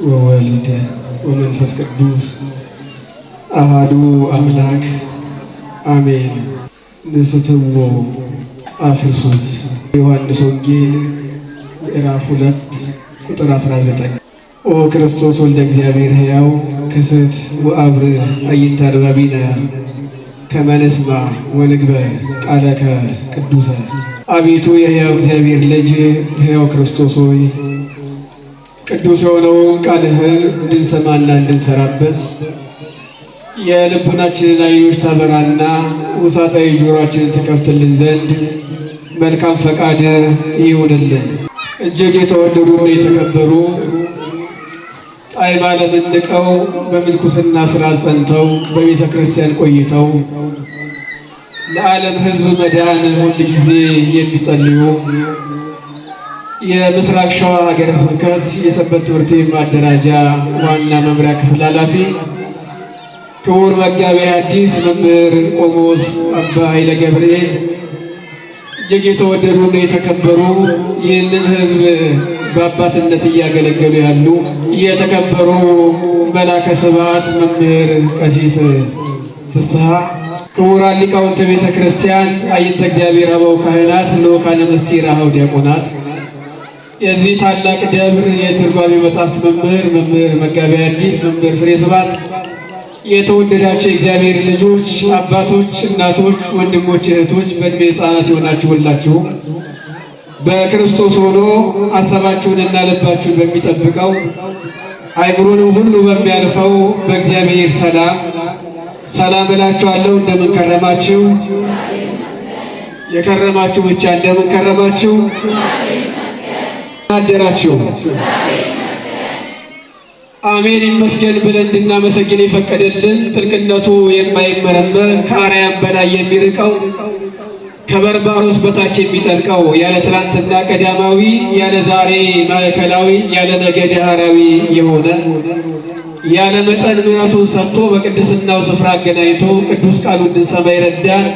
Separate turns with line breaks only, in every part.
ወወልድ ወመንፈስ ቅዱስ አሐዱ አምላክ አሜን። ንስትዎ አፍርሱት። ዮሐንስ ወንጌል ምዕራፍ 2 ቁጥር 19 ኦ ክርስቶስ ወልደ እግዚአብሔር ሕያው ክስት ወአብር አዕይንተ አድባቢነ ከመ ንስማ ወንግበር ቃለከ ቅዱሰ። አቤቱ የሕያው እግዚአብሔር ልጅ ሕያው ክርስቶስ ሆይ ቅዱስ የሆነውን ቃልህን እንድንሰማና እንድንሰራበት የልቡናችንን ዓይኖች ታበራና ውሳጣዊ ጆሮአችንን ትከፍትልን ዘንድ መልካም ፈቃድ ይሁንልን። እጅግ የተወደዱና የተከበሩ ጣዕመ ዓለምን ንቀው በምንኩስና ሥራ ጸንተው በቤተ ክርስቲያን ቆይተው ለዓለም ሕዝብ መዳን ሁል ጊዜ የሚጸልዩ የምስራቅ ሸዋ ሀገረ ስብከት የሰንበት ትምህርት ቤት ማደራጃ ዋና መምሪያ ክፍል ኃላፊ ክቡር መጋቤ ሐዲስ መምህር ቆሞስ አባ ኃይለ ገብርኤል፣ እጅግ የተወደዱና የተከበሩ ይህንን ሕዝብ በአባትነት እያገለገሉ ያሉ የተከበሩ መላከ ስብሐት መምህር ቀሲስ ፍስሐ፣ ክቡራን ሊቃውንተ ቤተ ክርስቲያን፣ አይንተ እግዚአብሔር አበው ካህናት፣ ልዑካነ ምስጢር አኀው ዲያቆናት፣ የዚህ ታላቅ ደብር የትርጓሜ መጻሕፍት መምህር መጋቤ ሐዲስ መምህር ፍሬ ስብሐት፣ የተወደዳቸው የእግዚአብሔር ልጆች አባቶች፣ እናቶች፣ ወንድሞች፣ እህቶች፣ በዕድሜ ሕፃናት የሆናችሁ ሁላችሁ በክርስቶስ ሆኖ ሐሳባችሁንና ልባችሁን በሚጠብቀው አእምሮንም ሁሉ በሚያርፈው በእግዚአብሔር ሰላም እላችኋለሁ። እንደምን ከረማችሁ? የከረማችሁ ብቻ እንደምን ከረማችሁ? አደራችሁ? አሜን ይመስገን ብለን እንድናመሰግን የፈቀደልን ጥልቅነቱ የማይመረመር ከአርያም በላይ የሚርቀው ከበርባሮስ በታች የሚጠልቀው ያለ ትናንትና ቀዳማዊ ያለ ዛሬ ማዕከላዊ ያለ ነገ ዳህራዊ የሆነ ያለ መጠን ምሕረቱን ሰጥቶ በቅድስናው ስፍራ አገናኝቶ ቅዱስ ቃሉ እንድንሰማ ይረዳን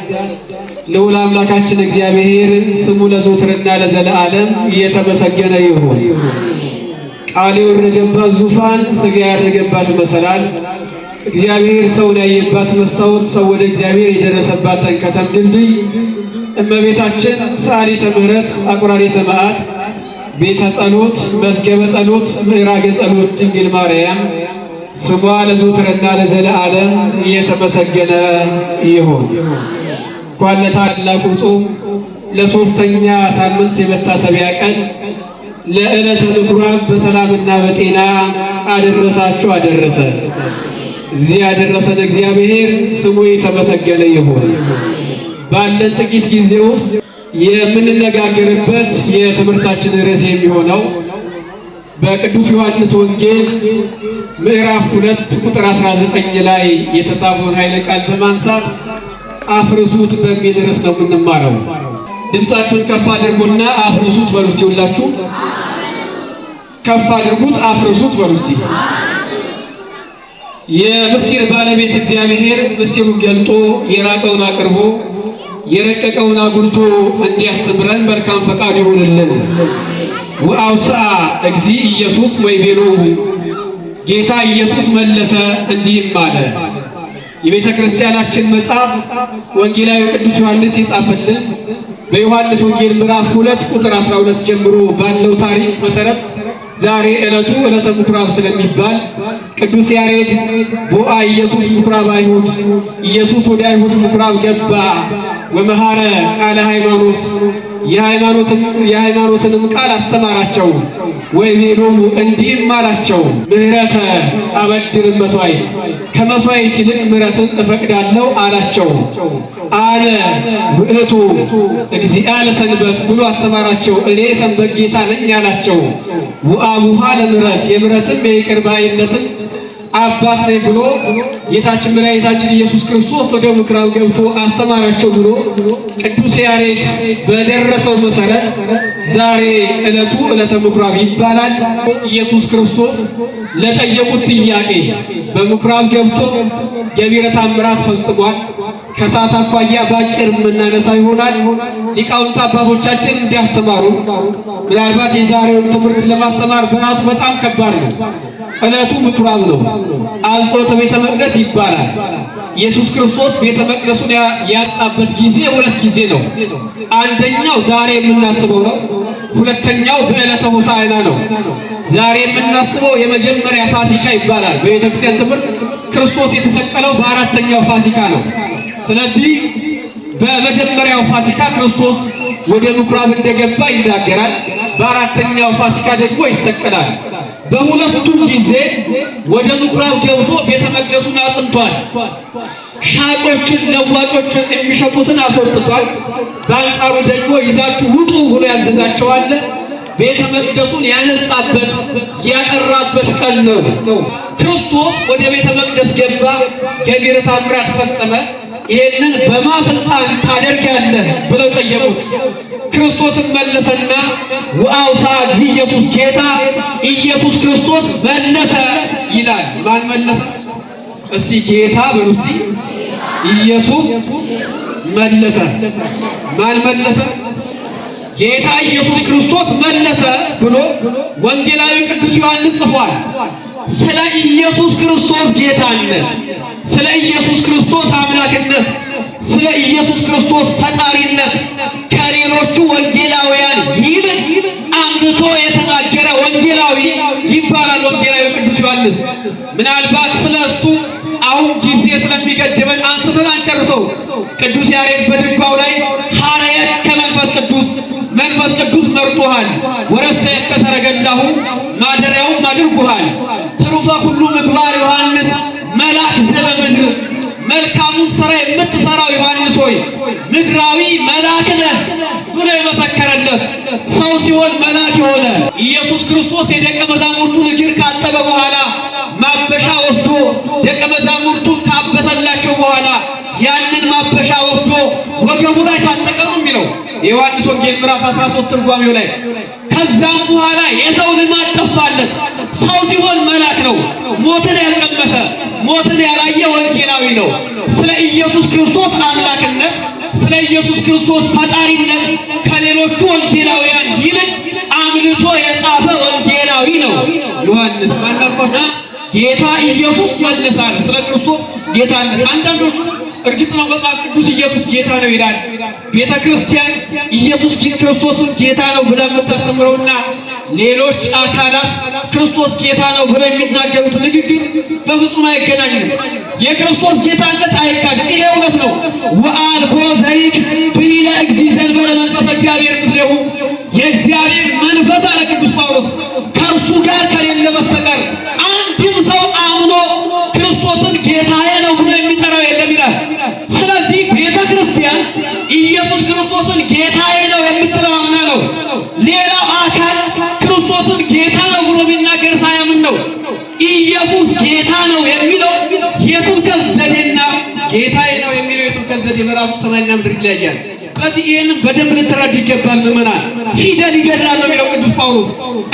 ልዑል አምላካችን እግዚአብሔር ስሙ ለዘወትርና ለዘለዓለም እየተመሰገነ ይሁን። ቃል የወረደባት ዙፋን ሥጋ ያደረገባት መሰላል እግዚአብሔር ሰውን ያየባት መስታወት ሰው ወደ እግዚአብሔር የደረሰባት ተንከተም ድልድይ እመቤታችን ሰዓሊተ ምሕረት አቁራሪተ መዓት ቤተ ጸሎት መዝገበ ጸሎት ምዕራገ ጸሎት ድንግል ማርያም ስሟ ለዘወትርና ለዘለዓለም እየተመሰገነ ይሁን። እንኳን ለታላቁ ጾም ለሶስተኛ ሳምንት የመታሰቢያ ቀን ለዕለተ ምኵራብ በሰላምና በጤና አደረሳችሁ አደረሰ። እዚህ ያደረሰን እግዚአብሔር ስሙ የተመሰገነ ይሁን። ባለን ጥቂት ጊዜ ውስጥ የምንነጋገርበት የትምህርታችን ርዕስ የሚሆነው በቅዱስ ዮሐንስ ወንጌል ምዕራፍ 2 ቁጥር 19 ላይ የተጻፈውን ኃይለ ቃል በማንሳት አፍርሱት በሚል ርዕስ ነው የምንማረው። ድምፃችሁን ከፍ አድርጉና አፍርሱት በሉ እስቲ። ሁላችሁ ከፍ አድርጉት፣ አፍርሱት በሉ እስቲ። የምስጢር ባለቤት እግዚአብሔር ምስጢሩን ገልጦ የራቀውን አቅርቦ የረቀቀውን አጉልቶ እንዲያስተምረን መልካም ፈቃዱ ይሁንልን። ወአውስአ እግዚእ ኢየሱስ ወይቤሎሙ፣ ጌታ ኢየሱስ መለሰ እንዲህም አለ። የቤተ ክርስቲያናችን መጽሐፍ ወንጌላዊ ቅዱስ ዮሐንስ የጻፈልን በዮሐንስ ወንጌል ምዕራፍ 2 ቁጥር 12 ጀምሮ ባለው ታሪክ መሰረት ዛሬ ዕለቱ ዕለተ ምኵራብ ስለሚባል ቅዱስ ያሬድ ቦአ ኢየሱስ ምኵራብ አይሁድ፣ ኢየሱስ ወደ አይሁድ ምኵራብ ገባ ወመሐረ ቃለ ሃይማኖት፣ የሃይማኖትንም ቃል አስተማራቸው። ወይቤሎሙ እንዲህም አላቸው፣ ምሕረተ አበድር መሥዋዕት፣ ከመሥዋዕት ይልቅ ምሕረትን እፈቅዳለሁ አላቸው። አነ ውእቱ እግዚአ ለሰንበት ብሎ አስተማራቸው። እኔ ሰንበት ጌታ ነኝ አላቸው። ወአቡሃ ለምሕረት፣ የምሕረትም የይቅር ባይነትን አባት ነኝ ብሎ ጌታችን መድኃኒታችን ኢየሱስ ክርስቶስ ወደ ምኵራብ ገብቶ አስተማራቸው ብሎ ቅዱስ ያሬድ በደረሰው መሰረት ዛሬ ዕለቱ ዕለተ ምኵራብ ይባላል። ኢየሱስ ክርስቶስ ለጠየቁት ጥያቄ በምኵራብ ገብቶ ገቢረ ተአምራት ፈጽሟል። ከሰዓት አኳያ ባጭር የምናነሳ ይሆናል። ሊቃውንት አባቶቻችን እንዲያስተማሩ ምናልባት የዛሬውን ትምህርት ለማስተማር በራሱ በጣም ከባድ ነው። ዕለቱ ምኩራብ ነው። አልጾተ ቤተ መቅደስ ይባላል። ኢየሱስ ክርስቶስ ቤተ መቅደሱን ያጣበት ጊዜ ሁለት ጊዜ ነው። አንደኛው ዛሬ የምናስበው ነው። ሁለተኛው በዕለተ ሆሳዕና ነው። ዛሬ የምናስበው የመጀመሪያ ፋሲካ ይባላል። በቤተክርስቲያን ትምህርት ክርስቶስ የተሰቀለው በአራተኛው ፋሲካ ነው። ስለዚህ በመጀመሪያው ፋሲካ ክርስቶስ ወደ ምኩራብ እንደገባ ይናገራል። በአራተኛው ፋሲካ ደግሞ ይሰቀላል። በሁለቱም ጊዜ ወደ ምኩራብ ገብቶ ቤተ መቅደሱን አጽንቷል። ሻጮችን ለዋጮችን የሚሸጡትን አስወጥቷል። በአንጻሩ ደግሞ ይዛችሁ ውጡ ብሎ ያዘዛቸዋል። ቤተ መቅደሱን ያነጻበት ያጠራበት ቀን ነው። ክርስቶስ ወደ ቤተ መቅደስ ገባ፣ ገቢረ ተአምራት ፈጸመ። ይሄንን በማስልጣን ታደርጋለህ ብለው ጠየቁት። ክርስቶስን መለሰና ወአውሳ ኢየሱስ ጌታ ኢየሱስ ክርስቶስ መለሰ ይላል። ማን መለሰ? እስቲ ጌታ በሉ እስቲ። ኢየሱስ መለሰ። ማን መለሰ? ጌታ ኢየሱስ ክርስቶስ መለሰ ብሎ ወንጌላዊ ቅዱስ ዮሐንስ ጽፏል። ስለ ኢየሱስ ክርስቶስ ጌታነት፣ ስለ ኢየሱስ ክርስቶስ አምላክነት፣ ስለ ኢየሱስ ክርስቶስ ፈጣሪነት ከሌሎቹ ወንጌላውያን ይልቅ አምልቶ የተናገረ ወንጌላዊ ይባላል። ወንጌላዊ ቅዱስ ዮሐንስ ምናልባት ስለ እሱ አሁን ጊዜ ስለሚገድበን አንስተን አንጨርሰው። ቅዱስ ያሬድ በድጓው ላይ ሐረየት ከመንፈስ ቅዱስ መንፈስ ቅዱስ መርጦሃል፣ ወረሰየት ከሰረገላሁ ማደሪያውም አድርጎሃል። ትሩፈ ሁሉ ምግባር ዮሐንስ መልአክ ዘበምድር፣ መልካሙን ሥራ የምትሠራው ዮሐንስ ሆይ ምድራዊ መልአክ ነህ ብሎ የመሰከረለት ሰው ሲሆን መልአክ የሆነ ኢየሱስ ክርስቶስ የደቀ መዛሙርቱን እግር ካጠበ በኋላ ማበሻ ወስዶ ደቀ መዛሙርቱን ካበሰላቸው በኋላ ያንን ማበሻ ወስዶ ወገቡ ላይ ታጠቀ ነው የሚለው የዮሐንስ ወንጌል ምዕራፍ 13 ትርጓሜው ላይ። ከዛም በኋላ የሰው ልማድ ጠፋለት። ሰው ሲሆን መልአክ ነው። ሞትን ያልቀመሰ ሞትን ያላየ ወንጌላዊ ነው። ስለ ኢየሱስ ክርስቶስ አምላክነት፣ ስለ ኢየሱስ ክርስቶስ ፈጣሪነት ከሌሎቹ ወንጌላውያን ይልቅ አምልቶ የጻፈ ወንጌላዊ ነው ዮሐንስ። ማናልኳት ጌታ ኢየሱስ መልሳል ስለ ክርስቶስ ጌታነት። አንዳንዶቹ እርግጥ ነው መጽሐፍ ቅዱስ ኢየሱስ ጌታ ነው ይላል። ቤተ ክርስቲያን ኢየሱስ ክርስቶስን ጌታ ነው ብላ የምታስተምረውና ሌሎች አካላት ክርስቶስ ጌታ ነው ብለው የሚናገሩት ንግግር በፍጹም አይገናኝም። የክርስቶስ ጌታነት አይካድም። ይሄ እውነት ነው። ወአልቦ ዘይክ ብሂለ እግዚእ ዘእንበለ መንፈሰ እግዚአብሔር ምስሌሁ፣ የእግዚአብሔር መንፈስ አለ ቅዱስ ጳውሎስ ከእርሱ ጋር ከሌለ በስተቀር አንድም ሰው አምኖ ክርስቶስን ጌታዬ ነው ብሎ የሚጠራው የለም ይላል። ስለዚህ ቤተ ክርስቲያን ኢየሱስ ክርስቶስን ጌታዬ ነው የምትለው አምና ነው። ሌላው አካል ክርስቶስን ጌታ ነው ብሎ ቢናገር ሳያምን ነው። ኢየሱስ ጌታ ነው የሚለው የስብከት ዘዴና ጌታዬ ነው የሚለው የስብከት ዘዴ በራሱ ሰማይና ምድር ይለያያል። ስለዚህ ይህንን በደንብ ልትረዱ ይገባል ምዕመናን። ፊደል ይገድላል ነው የሚለው ቅዱስ ጳውሎስ።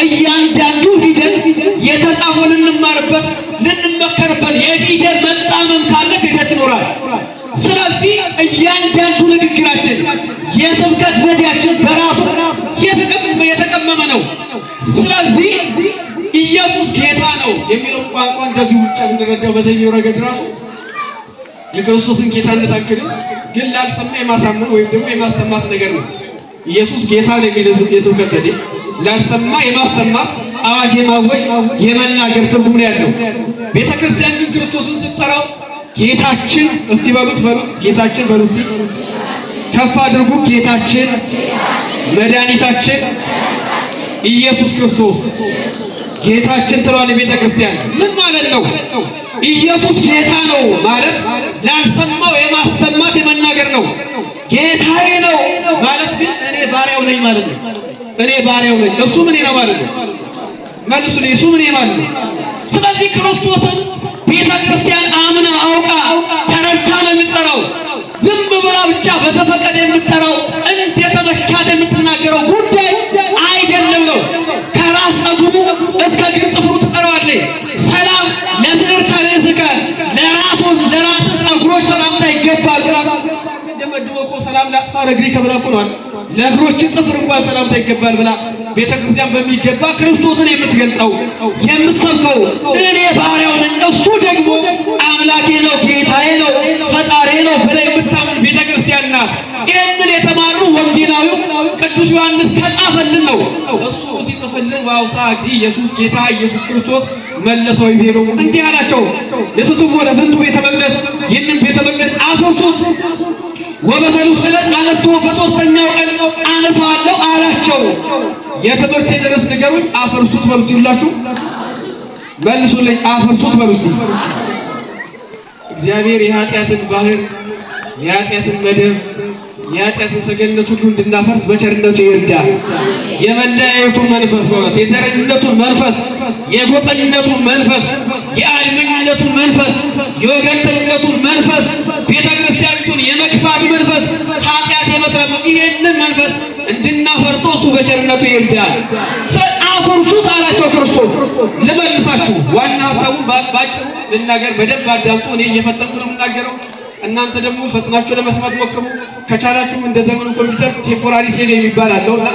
እያንዳንዱ ፊደል የተጻፈው ልንማርበት ልንመከርበት የፊደል መጣመም ካለ ክህደት ይኖራል። ስለዚህ እያንዳንዱ ንግግራችን የስብከት ዘዴያችን በራሱ የተቀመመ ነው። ስለዚህ ኢየሱስ ጌታ ነው የሚለው ቋንቋ እንደዚህ ውጭ እንደረዳው በዘይው ረገድ ራሱ የክርስቶስን ጌታነት አክልም ግን ላልሰማ የማሳመን ወይም ደግሞ የማሰማት ነገር ነው። ኢየሱስ ጌታ ነው የሚለው የስብከት ዘዴ ላልሰማ የማሰማት አዋጅ የማወጅ የመናገር ትርጉም ነው ያለው። ቤተ ክርስቲያን ግን ክርስቶስን ስትጠራው ጌታችን እስቲ በሉት ጌታችን በሉት ከፍ አድርጉ። ጌታችን መድኃኒታችን ኢየሱስ ክርስቶስ ጌታችን ትሏል ቤተ ክርስቲያን። ምን ማለት ነው? ኢየሱስ ጌታ ነው ማለት ላልሰማው የማሰማት የመናገር ነው። ጌታዬ ነው ማለት ግን እኔ ባሪያው ነኝ ማለት ነው። እኔ ባሪያው ነኝ፣ እሱ ምን ነው ማለት ነው። መልሱ እሱ ምን ማለት ነው። ስለዚህ ክርስቶስን ቤተ ክርስቲያን አምና አውቃ ተረድታ ነው የምትጠራው። ዝም ብላ ብቻ በተፈቀደ የምትጠራው እንደተመቻት የምትናገረው ጉዳይ አይደለም ነው። ከራስ ፀጉሩ እስከ እግር ጥፍሩ ትጠራዋለች። ሰላም ለትዕርተ ርእስከ ለራስ ፀጉሮች ሰላምታ ይገባል። እንደመድቦ እኮ ሰላም ላጥፋ እግሪ ከብላ እኮ ነው ለእግሮች ጥፍር እንኳን ሰላምታ ይገባል ብላ ቤተክርስቲያን በሚገባ ክርስቶስን የምትገልጠው የምትሰብከው እኔ ባሪያው ነኝ እሱ ደግሞ አምላኬ ነው ጌታዬ ነው ፈጣሪ ነው ብላ የምታምን ቤተክርስቲያን ናት። ይህንን የተማሩ ወንጌላዊው ቅዱስ ዮሐንስ ከጻፈልን ነው። እሱ ሲጽፍልን ዋውሳ ኢየሱስ ጌታ ኢየሱስ ክርስቶስ መለሰው ይቤሩ እንዲህ አላቸው የስቱም ወደ ዝንቱ ቤተ መቅደስ ይህንን ቤተ መቅደስ አፍርሱት ወበሰሉስ ዕለት አነስቶ በሦስተኛው ቀን አነሳዋለሁ አላቸው። የትምህርት ድረስ ንገሩኝ። አፍርሱት በሉት ይላችሁ መልሱልኝ። አፍርሱት በሉት። እግዚአብሔር የኃጢአትን ባህር የኃጢአትን መደብ የኃጢአትን ሰገነት ሁሉ እንድናፈርስ በቸርነቱ ይርዳል። የመለያየቱን መንፈስ ሆነት የዘረኝነቱን መንፈስ የጎጠኝነቱን መንፈስ የአድመኝነቱን መንፈስ የወገንተኝነቱን መንፈስ ቤተ ክርስቲያኒቱን የመግፋት መንፈስ ኃጢአት የመስራት ይህንን መንፈስ እንድናፈርሰው እሱ በቸርነቱ ይርዳል። አፍርሱት አላቸው ክርስቶስ። ልመልሳችሁ ዋና ሀሳቡን ባጭሩ ልናገር። በደንብ አዳምጡ። እኔ እየፈጠንኩ ነው የምናገረው። እናንተ ደግሞ ፈጥናችሁ ለመስማት ሞክሩ። ከቻላችሁ እንደ ዘመኑ ኮምፒውተር ቴምፖራሪ ሴቭ የሚባል አለውና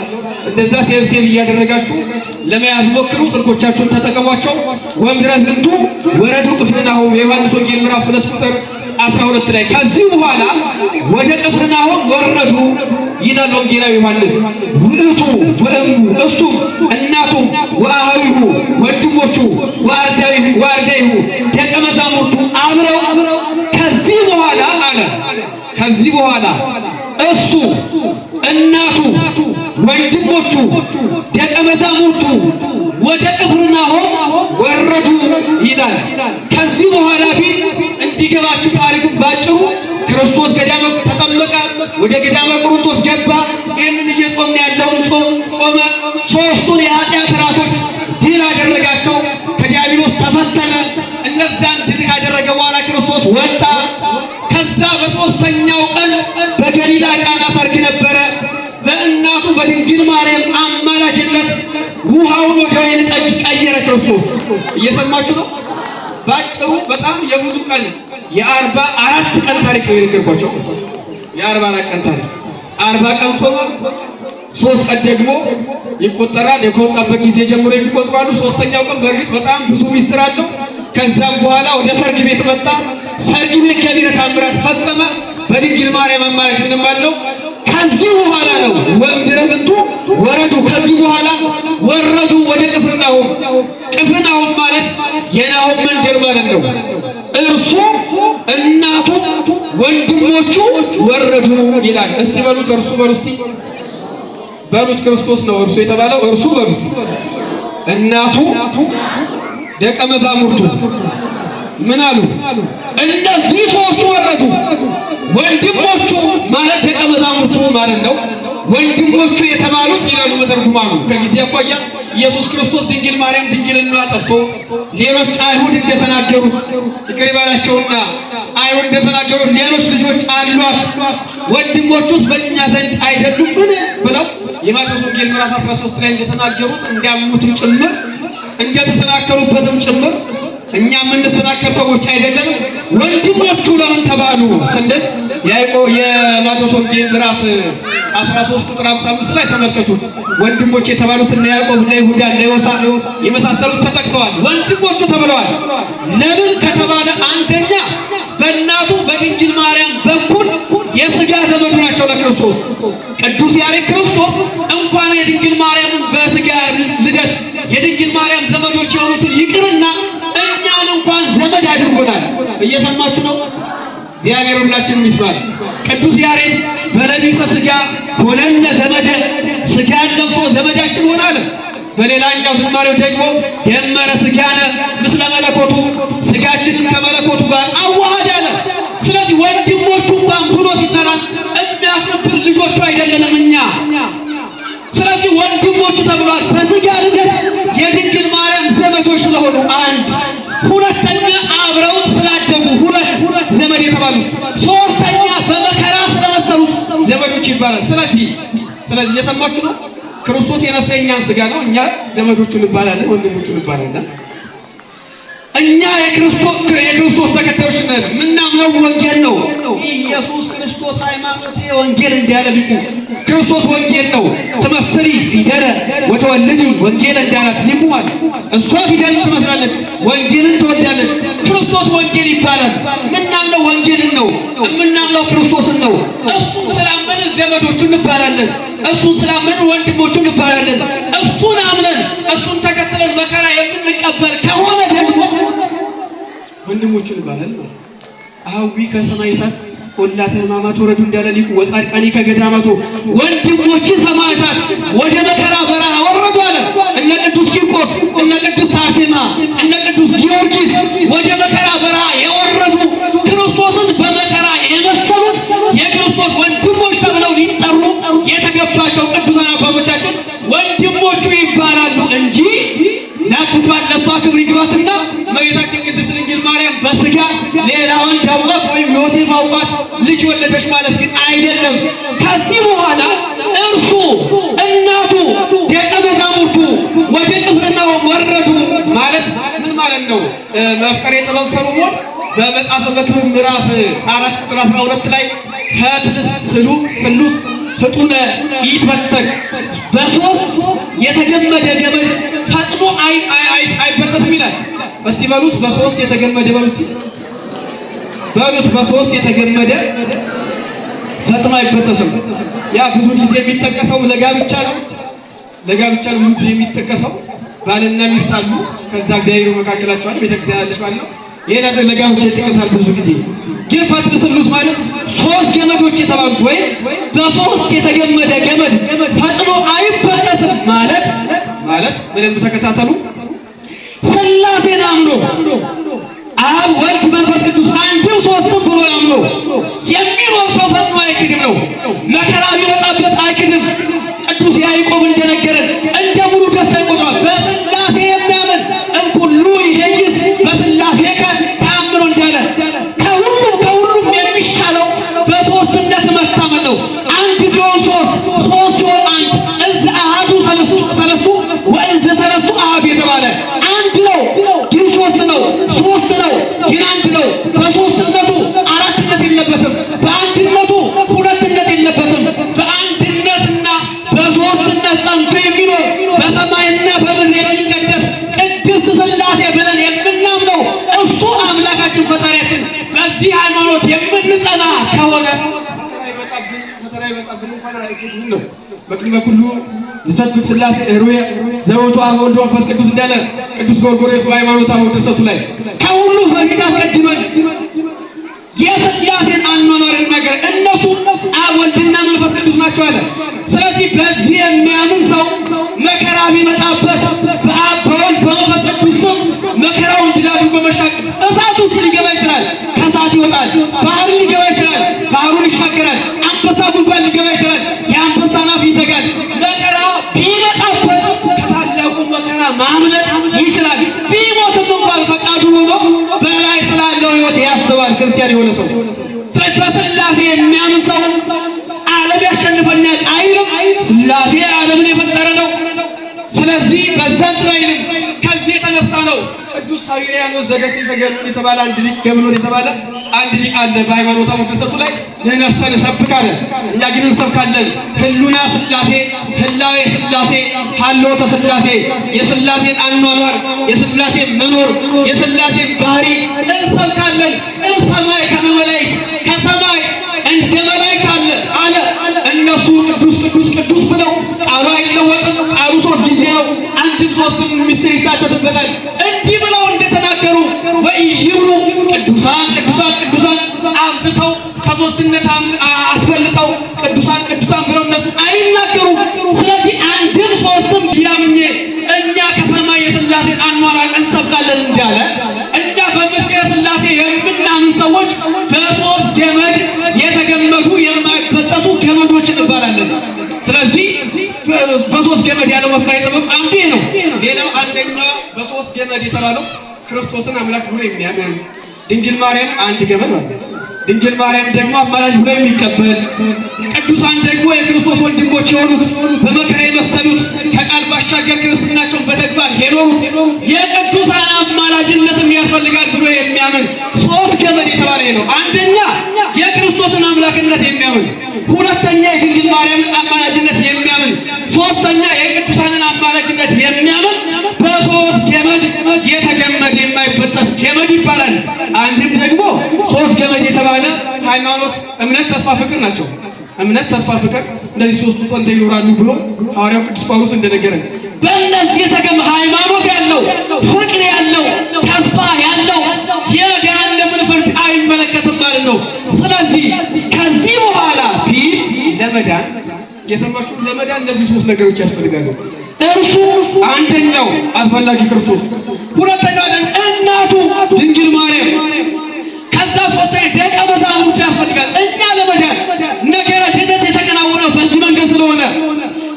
እንደዛ ሴቭ እያደረጋችሁ ለመያዝ ሞክሩ። ስልኮቻችሁን ተጠቀሟቸው። ወምድረ ዝንቱ ወረዱ ቅፍርናሆም የዮሐንስ ወንጌል ምዕራፍ 2 ቁጥር 12 ላይ ከዚህ በኋላ ወደ ቅፍርናሆም ወረዱ ይላል ወንጌላዊ ዮሐንስ። ውእቱ ወእሙ እሱ እናቱ ወአሃዊሁ ወንድሞቹ ወአርዳይሁ ደቀ መዛሙርቱ አብረው ከዚህ በኋላ አለ ከዚህ በኋላ እሱ እናቱ ወንድሞቹ ደቀ መዛሙርቱ ወደ ቅፍርናሆም ወረዱ ይላል። ከዚህ በኋላ ቢል እንዲገባችሁ ታሪኩን ባጭሩ ክርስቶስ ገዳመ ተጠመቀ፣ ወደ ገዳመ ቆሮንቶስ ገባ። ይህንን እየጾምን ያለውን ጾም ጾመ። ሦስቱን የኃጢአት ራቶች ድል አደረጋቸው። ከዲያብሎስ ተፈተነ። እነዛን ድል ካደረገ በኋላ ክርስቶስ ወጣ። ከዛ በሦስተኛው ቀን በገሊላ ቃና ሰርግ ነበረ። በእናቱ በድንግል ማርያም አማላጅነት ውሃውን ወደ ወይን ጠጅ ቀየረ ክርስቶስ። እየሰማችሁ ነው። ባጭሩ በጣም የብዙ ቀን የ44 ቀን ታሪክ ነው የነገርኳቸው። የ44 ቀን ታሪክ 40 ቀን ጾመ፣ 3 ቀን ደግሞ ይቆጠራል። ከወጣበት ጊዜ ጀምሮ የሚቆጥራሉ። ሦስተኛው ቀን በእርግጥ በጣም ብዙ ሚስጥር አለው። ከዛም በኋላ ወደ ሰርግ ቤት መጣ። ሰርግ ቤት ገቢረ ተአምራት ፈጸመ። በድንግል ማርያም አማላጅነት አለው። ከዚህ በኋላ ነው ወምድረ ዝንቱ ወረዱ። ከዚህ በኋላ ወረዱ ወደ ቅፍርናሆም። ቅፍርናሆም ማለት የናሆም መንደር ማለት ነው። እርሱ እናቱ ወንድሞቹ ወረዱ ይላል። እስቲ በሉት እርሱ በሉት በሉት። ክርስቶስ ነው እርሱ የተባለው። እርሱ በሉት እናቱ ደቀ መዛሙርቱ ምን አሉ? እነዚህ ሦስቱ ወረዱ። ወንድሞቹ ማለት ደቀ መዛሙርቱ ማለት ነው። ወንድሞቹ የተባሉት ይላሉ መተርጉማኑ ከጊዜ አኳያ ኢየሱስ ክርስቶስ ድንግል ማርያም ድንግልና ጠፍቶ ሌሎች አይሁድ እንደተናገሩት ይቅር ይበላቸውና አይሁድ እንደተናገሩት ሌሎች ልጆች አሏት፣ ወንድሞቹስ በእኛ ዘንድ አይደሉምን ብለው የማቴዎስ ወንጌል ምዕራፍ 13 ላይ እንደተናገሩት እንዲያምኑትም ጭምር እንደተሰናከሉበትም ጭምር እኛ የምንሰናከል ሰዎች አይደለንም። ወንድሞቹ ለምን ተባሉ ስንል የማቴዎስ ወንጌል ምዕራፍ 13 ቁጥር 55 ላይ ተመልከቱት። ወንድሞች የተባሉት እነ ያዕቆብ፣ እነ ይሁዳ፣ እነ ዮሳ የመሳሰሉት ተጠቅሰዋል። ወንድሞቹ ተብለዋል። ለምን ከተባለ አንደኛ በእናቱ በድንግል ማርያም በኩል የሥጋ ዘመዱ ናቸው ለክርስቶስ። ቅዱስ ያሬድ ክርስቶስ እንኳን የድንግል ማርያምን በሥጋ ልደት የድንግል ማርያም ዘመዶች የሆኑትን ይቅርና እኛን እንኳን ዘመድ አድርጎናል። እየሰማችሁ ነው። እግዚአብሔር ሁላችንም ይስማል። ቅዱስ ያሬድ በለቢሰ ሥጋ ሆነነ ዘመደ ሥጋ ለብሶ ዘመዳችን ሆነ አለ። በሌላኛው ዝማሬው ደግሞ ደመረ ሥጋነ ምስለ መለኮቱ ሥጋችንን ከመለኮቱ ጋር አዋሃደ አለ። ስለዚህ ወንድሞቹ እንኳን ብሎ ሲጠራን የሚያፍርብን ልጆቹ አይደለንም እኛ። ስለዚህ ወንድሞቹ ተብሏል። በሥጋ ልደት የድንግል ማርያም ዘመዶች ስለሆኑ አንድ፣ ሁለተኛ አብረውት ስላደጉ ሁለት ዘመድ የተባሉ፣ ሦስተኛ በመከራ ስለመሰሉት ዘመዶች ይባላል። ስለዚህ እየሰማችሁ ነው። ክርስቶስ የነሳ የእኛን ሥጋ ነው። እኛ ዘመዶቹ እንባላለን፣ ወንድሞቹ እንባላለን። እኛ የክርስቶስ ተከታዮች ነን። ምናምነው ወንጌል ነው። ኢየሱስ ክርስቶስ ሃይማኖቴ ወንጌል እንዳለ ሊቁ ክርስቶስ ወንጌል ነው። ትመስሊ ፊደለ ወተወልጂ ወንጌል እንዳላት ሊቁ ማለት እሷ ፊደል ትመስላለች፣ ወንጌልን ትወልዳለች። ክርስቶስ ወንጌል ይባላል። ምናምነው ወንጌልን ነው። ምናምነው ክርስቶስን ነው። እሱን ስላመን ዘመዶቹ እንባላለን። እሱን ስላመን ወንድሞቹ እንባላለን። እሱን አምነን እሱን ተከትለን መከራ የምንቀበል ከሆነ ደግሞ ወንድሞቹ እንባላለን ማለት አዊ ከሰማይታት ወላተ ሕማማት ወረዱ እንዳለ ሊቁ ወጻድቃኒ ከገዳማቱ ወንድሞች ሰማዕታት ወደ መከራ በረሃ ወረዱ አለ። እነ ቅዱስ ቂርቆስ፣ እነ ቅዱስ አርሴማ፣ እነ ቅዱስ ጊዮርጊስ ወደ መከራ በረሃ የወረዱ ክርስቶስን በመከራ የመሰሉት የክርስቶስ ወንድሞች ተብለው ሊጠሩ የተገባቸው ቅዱሳን አባቶቻችን ወንድሞቹ ይባላሉ እንጂ ለአዲስ ባለሷ ክብር ይግባትና እመቤታችን ቅድስት ድንግል ማርያም በስጋ ሌላ ወንድ አውቋት ወይም ዮሴፍ አውቋት ልጅ ወለደች ማለት ግን አይደለም። ከዚህ በኋላ እርሱ እናቱ ደቀ መዛሙርቱ ወደ ቅፍርናሆም ወረዱ ማለት ምን ማለት ነው? መፍቀሬ ጥበብ ሰሎሞን በመጽሐፈ መክብብ ምዕራፍ 4 ቁጥር 12 ላይ ፈትል ስሉስ ፍጡነ ይትበተክ በሶስት የተገመደ ገመድ ፈጥኖ አይበጠስም ይላል። እስቲ በሉት በሶስት የተገመደ በሉት በሶስት የተገመደ ፈጥኖ አይበጠስም። ያ ብዙ ጊዜ የሚጠቀሰው ለጋብቻ ነው። ለጋብቻ ብዙ ጊዜ የሚጠቀሰው ባልና ሚስት አሉ። ከዛ እግዚአብሔር መካከላቸው አለ፣ ቤተክርስቲያን አለች ማለት ነው። ይሄ ለጋብቻ ይጠቀሳል ብዙ ጊዜ። ግን ፈትል ስሉስ ማለት ሶስት ገመዶች የተባሉት ወይም በሶስት የተገመደ ገመድ ፈጥኖ አይበጠስም ማለት በደንብ ተከታተሉ። ሥላሴን አምኖ አብ ወልድ መንፈስ ቅዱስ አንድም ሶስትም ብሎ አምኖ የሚኖር ሰው ፈጥኖ አይክድም ነው። መከራ ቢመጣበት አይክድም። ቅዱስ ያዕቆብ እንደነገረን እንደ ሙሉ ደስታ ይቆጥራል። በሥላሴ የሚያምን እምኩሉ ይሄይስ በሥላሴ ተአምኖ እንዳለ ከሁሉም የሚሻለው በሶስትነት መታመን ነው። አንድ ሲሆን ሶስት ሲሆን አንድ እዝ አሐዱ ሰለስቱ ወእዝ ሰለስቱ አሐዱ የተባለ አንድ ነው ግን ሶስት ነው፣ ሶስት ነው ግን አንድ ነው። በሶስትነቱ አራትነት የለበትም፣ በአንድነቱ ሁለትነት የለበትም። በአንድነትና በሶስትነት ጸንቶ የሚኖር በሰማይና በምድር የሚቀደስ ቅድስት ሥላሴ ብለን የምናምነው እሱ አምላካችን ፈጣሪያችን በዚህ ሃይማኖት የምንጸና ከሆነ ፈተና ይመጣብን እንኳን አይከብድም ነው። በቅድመ ኩሉ ንሰብክ ሥላሴ ሩየ ዘውቱ አብ ወልድ መንፈስ ቅዱስ እንዳለ ቅዱስ ጎርጎርዮስ በሃይማኖታዊ ድርሰቱ ላይ ከሁሉ በፊት አስቀድመን የሥላሴን አኗኗር ነገር እነሱ አብ ወልድና መንፈስ ቅዱስ ናቸው አለ። ስለዚህ በዚህ የሚያምን ሰው መከራ ቢመጣበት በአብ በወልድ በመንፈስ ቅዱስ ስም መከራውን ድል አድርጎ መሻገር እሳት ውስጥ ሊገባ ይችላል፣ ከእሳት ይወጣል። ባህር ሊገባ ይችላል፣ ባህሩን ይሻገራል። አንበሳ ጉድጓድ ሊገባ ይችላል፣ የአንበሳን አፍ ይዘጋል። መከራ ቢመጣበት ከታላቁ መከራ ማምለጥ ይችላል። ቢሞትም እንኳን ፈቃዱ ሆኖ በላይ ስላለው ሕይወት ያስባል። ክርስቲያን የሆነ ሰው ስለዚህ በሥላሴ የሚያምን ሰው ዓለም ያሸንፈኛል አይልም። ሥላሴ ዓለምን የፈጠረ ነው። ስለዚህ በዛን አይልም። ከዚህ የተነሳ ነው ቅዱስ ሳዊሮስ ዘገሥጽ ገምኖን የተባለ አንድ ሊቅ ገምኖን የተባለ አንድ ሊቅ አለ። በሃይማኖታዊ ድርሰቱ ላይ ንሕነሰ ንሰብክ አለ። እኛ ግን እንሰብካለን ህሉና ሥላሴ፣ ህላዌ ሥላሴ፣ ሀልዎተ ሥላሴ፣ የሥላሴን አኗኗር፣ የሥላሴን መኖር፣ የሥላሴን ባህሪ እንሰብካለን። እምሰማይ ከመ መላእክት ከሰማይ እንደ መላእክት አለ። እነሱ ቅዱስ ቅዱስ ቅዱስ ብለው ቃሉ አይለወጥም። ቃሉ ሶስት ጊዜ ነው። አንድም ሶስትም ምስጢር ይታተትበታል። እንዲህ ብለው እንደተናገሩ ወኢይብሉ ቅዱሳን ቅዱሳን ቅዱሳን አብዝተው ከሶስትነት አስፈልጠው ቅዱሳን ቅዱሳን ብለው እነሱ አይናገሩም። ስለዚህ አንድም ሶስትም ያምኜ እኛ ከሰማይ የሥላሴን አኗኗር እንሰብካለን እንዳለ እኛ በምስጢረ ሥላሴ የምናምን ሰዎች በሶስት ገመድ የተገመዱ የማይበጠሱ ገመዶች እንባላለን። ስለዚህ በሶስት ገመድ ያለው መፍቀሬ ጥበብ አንዱ ነው። ሌላው አንደኛ በሶስት ገመድ የተባለው ክርስቶስን አምላክ ብሎ የሚያምን ድንግል ማርያም አንድ ገመድ ማለት ነው። ድንግል ማርያም ደግሞ አማላጅ ብሎ የሚቀበል ቅዱሳን ደግሞ የክርስቶስ ወንድሞች የሆኑት በመከራ የመሰሉት ከቃል ባሻገር ክርስትናቸውን በተግባር የኖሩት የቅዱሳን አማላጅነት የሚያስፈልግ ነው። አንደኛ የክርስቶስን አምላክነት የሚያምን፣ ሁለተኛ የድንግል ማርያምን አማላጅነት የሚያምን፣ ሶስተኛ የቅዱሳንን አማላጅነት የሚያምን በሶስት ገመድ የተገመደ የማይበጠስ ገመድ ይባላል። አንድም ደግሞ ሶስት ገመድ የተባለ ሃይማኖት፣ እምነት፣ ተስፋ፣ ፍቅር ናቸው። እምነት፣ ተስፋ፣ ፍቅር እነዚህ ሶስቱ ጸንተው ይኖራሉ ብሎ ሐዋርያው ቅዱስ ጳውሎስ እንደነገረን በእነዚህ የተገመደ ሃይማኖት ያለው ፍቅር ያለው ተስፋ ያለው የገሃነምን ፍርድ አይመለከትም ማለት ነው። ስለዚህ ከዚህ በኋላ ለመዳን የሰማችሁ ለመዳን እነዚህ ሶስት ነገሮች ያስፈልጋሉ። እርሱ አንደኛው አስፈላጊ ክርስቶስ፣ ሁለተኛው እናቱ ድንግል ማርያም፣ ከዛ ሶስተኛ ደቀ መዛሙርቱ ያስፈልጋል። እኛ ለመዳን ነገረ ድነት የተከናወነው በዚህ መንገድ ስለሆነ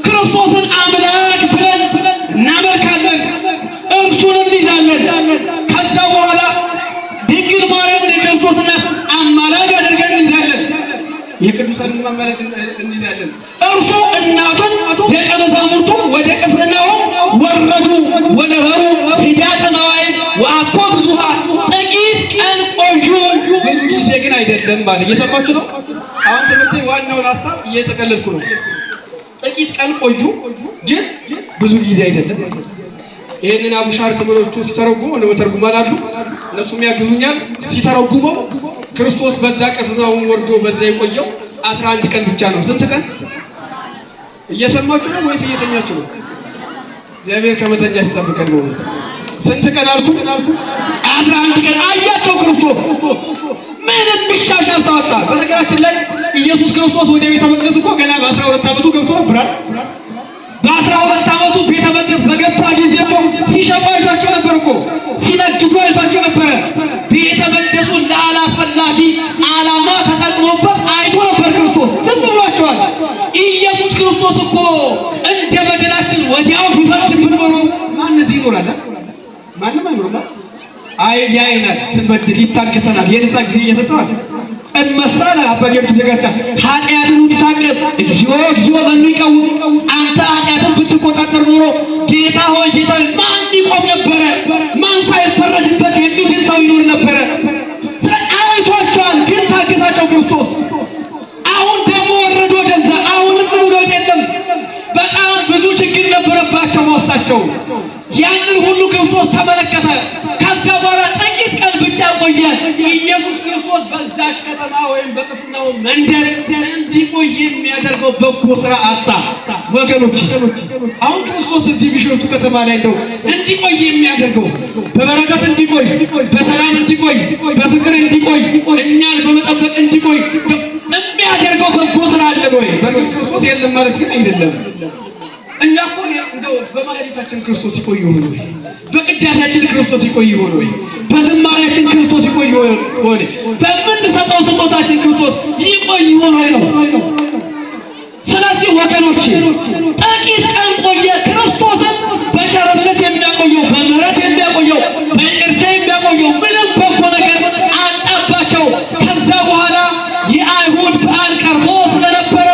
ክርስቶስን አምላክ ብለን እናመልካለን፣ እርሱን እንይዛለን። ከዛ በኋላ ድንግል ማርያም የክርስቶስና አማላጅ አድርገን እንይዛለን፣ የቅዱሳን አማላጅ እንይዛለን። እርሱ እናቱን ደቀ መዛሙርቱ ወደ ቅፍርናሆም ወረዱ ወነበሩ ሂዳጠ መዋዕል ወአኮ ብዙኃን፣ ጥቂት ቀን ቆዩ፣ ብዙ ጊዜ ግን አይደለም ማለት እየሰማችሁ ነው። አሁን ትምህርቴ ዋናውን ሀሳብ እየተቀለልኩ ነው። ጥቂት ቀን ቆዩ ግን ብዙ ጊዜ አይደለም። ይሄንን አቡሻር ትምህርቱ ሲተረጉሙ ነው ተርጉማን አሉ፣ እነሱም ያግዙኛል። ሲተረጉመው ክርስቶስ በዛ ቅፍርናሆም ወርዶ በዛ የቆየው 11 ቀን ብቻ ነው። ስንት ቀን? እየሰማችሁ ነው ወይስ እየተኛችሁ ነው? እግዚአብሔር ከመተኛ ሲጠብቀን ነው። ስንት ቀን አልኩ? 11 ቀን። አያቸው ክርስቶስ ምንም ቢሻሻል ተወጣ። በነገራችን ላይ ኢየሱስ ክርስቶስ ወደ ቤተ መቅደስ እኮ ገና በ12 ዓመቱ ገብቶ ነበር። በ12 ዓመቱ ቤተ መቅደስ በገባ ጊዜ እኮ ሲሸጡ አይቷቸው ነበር እኮ፣ ሲነግዱ አይቷቸው ነበረ። ቤተ መቅደሱን ለአላስፈላጊ ዓላማ ተጠቅሞበት አይቶ ነበር ክርስቶስ። ዝም ብሏቸዋል። ኢየሱስ ክርስቶስ እኮ እንደ በደላችን ወዲያው ቢፈርድብን ኖሮ ማን እዚህ ይኖራል? ማንም አይኖርም። ያይናል፣ ስንበድል ይታገሰናል። የንስሐ ጊዜ እየሰጠዋል። እመሳለ አባጌቱ ደጋታ ኃጢአትን እንዲታቀብ እግዚኦ እግዚኦ በሚቀውም አንተ ኃጢአትን ብትቆጣጠር ኖሮ ጌታ ሆይ ጌታ ማን ይቆም ነበረ? ማን ሳይፈረድበት የሚድን ሰው ይኖር ነበረ? አይቷቸዋል፣ ግን ታገሳቸው ክርስቶስ። አሁን ደግሞ ወረዶ ወደዛ። አሁንም ምን ብሎ የለም፣ በጣም ብዙ ችግር ነበረባቸው በውስጣቸው። ያንን ሁሉ ክርስቶስ ተመለከተ። ከዛ በኋላ ጥቂት ቀን ብቻ ቆየ። ኢየሱስ ክርስቶስ በዛሽ ከተማ ወይም በቅፍርናሆም መንደር እንዲቆይ የሚያደርገው በጎ ስራ አጣ። ወገኖች አሁን ክርስቶስ እዚህ ቢሾፍቱ ከተማ ላይ ነው እንዲቆይ የሚያደርገው፣ በበረከት እንዲቆይ፣ በሰላም እንዲቆይ፣ በፍቅር እንዲቆይ፣ እኛን በመጠበቅ እንዲቆይ የሚያደርገው በጎ ስራ አለ ወይ? በእርግጥ ክርስቶስ የለም ማለት ግን አይደለም። እኛ እኮ እንደው በማህሌታችን ክርስቶስ ይቆይ ይሆን ወይ? በቅዳሴያችን ክርስቶስ ይቆይ ይሆን ወይ? በዝማሬያችን ክርስቶስ ይቆይ ይሆን ወይ? በምንሰጠው ስጦታችን ክርስቶስ ይቆይ ይሆን ወይ ነው። ስለዚህ ወገኖቼ ጥቂት ቀን ቆየ። ክርስቶስን በቸርነት የሚያቆየው፣ በምህረት የሚያቆየው፣ በይቅርታ የሚያቆየው ምንም በጎ ነገር አጣባቸው። ከዛ በኋላ የአይሁድ በዓል ቀርቦ ስለነበረ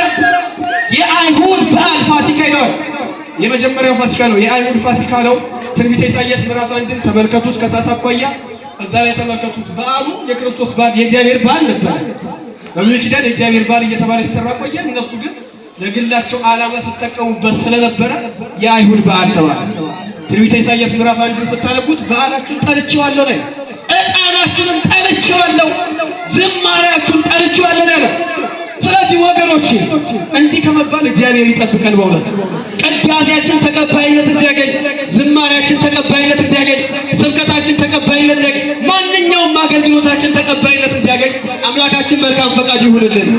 የአይሁድ በዓል ፋሲካ ይላል። የመጀመሪያው ፋሲካ ነው፣ የአይሁድ ፋሲካ ነው። ትንቢተ ኢሳይያስ ምዕራፍ 1 ተመልከቱት። ከሰዓት አኳያ እዛ ላይ ተመልከቱት። በዓሉ የክርስቶስ በዓል የእግዚአብሔር በዓል ነበር። በብሉይ ኪዳን የእግዚአብሔር በዓል እየተባለ ሲጠራ ቆየ። እነሱ ግን ለግላቸው ዓላማ ሲጠቀሙበት ስለነበረ የአይሁድ በዓል ተባለ። ትንቢተ ኢሳይያስ ምዕራፍ 1 ስታነቡት በዓላችሁን ጠልቼዋለሁ ነው፣ ዕጣናችሁንም ጠልቼዋለሁ፣ ዝማሬያችሁን ጠልቼዋለሁ ነው። ስለዚህ ወገኖች እንዲህ ከመባል እግዚአብሔር ይጠብቀን። በእውነት ቅዳሴያችን ተቀባይነት እንዲያገኝ፣ ዝማሬያችን ተቀባይነት እንዲያገኝ፣ ስብከታችን ተቀባይነት እንዲያገኝ፣ ማንኛውም አገልግሎታችን ተቀባይነት እንዲያገኝ አምላካችን መልካም ፈቃድ ይሁንልን።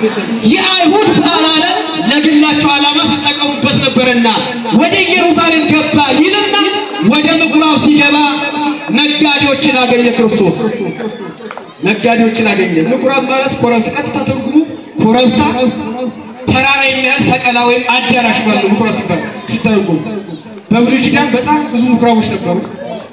የአይሁድ በዓል አለ ለግላቸው ዓላማ ሲጠቀሙበት ነበርና ወደ ኢየሩሳሌም ገባ ይልና ወደ ምኩራብ ሲገባ ነጋዴዎችን አገኘ ክርስቶስ። ነጋዴዎችን አገኘ። ምኩራብ ማለት ኮረብታ፣ ቀጥታ ትርጉሙ ኮረብታ፣ ተራራ የሚያህል ሰቀላ ወይም አዳራሽ ባለው ምኩራብ ሲባል ሲተረጎም። በብሉይ ኪዳን በጣም ብዙ ምኩራቦች ነበሩ።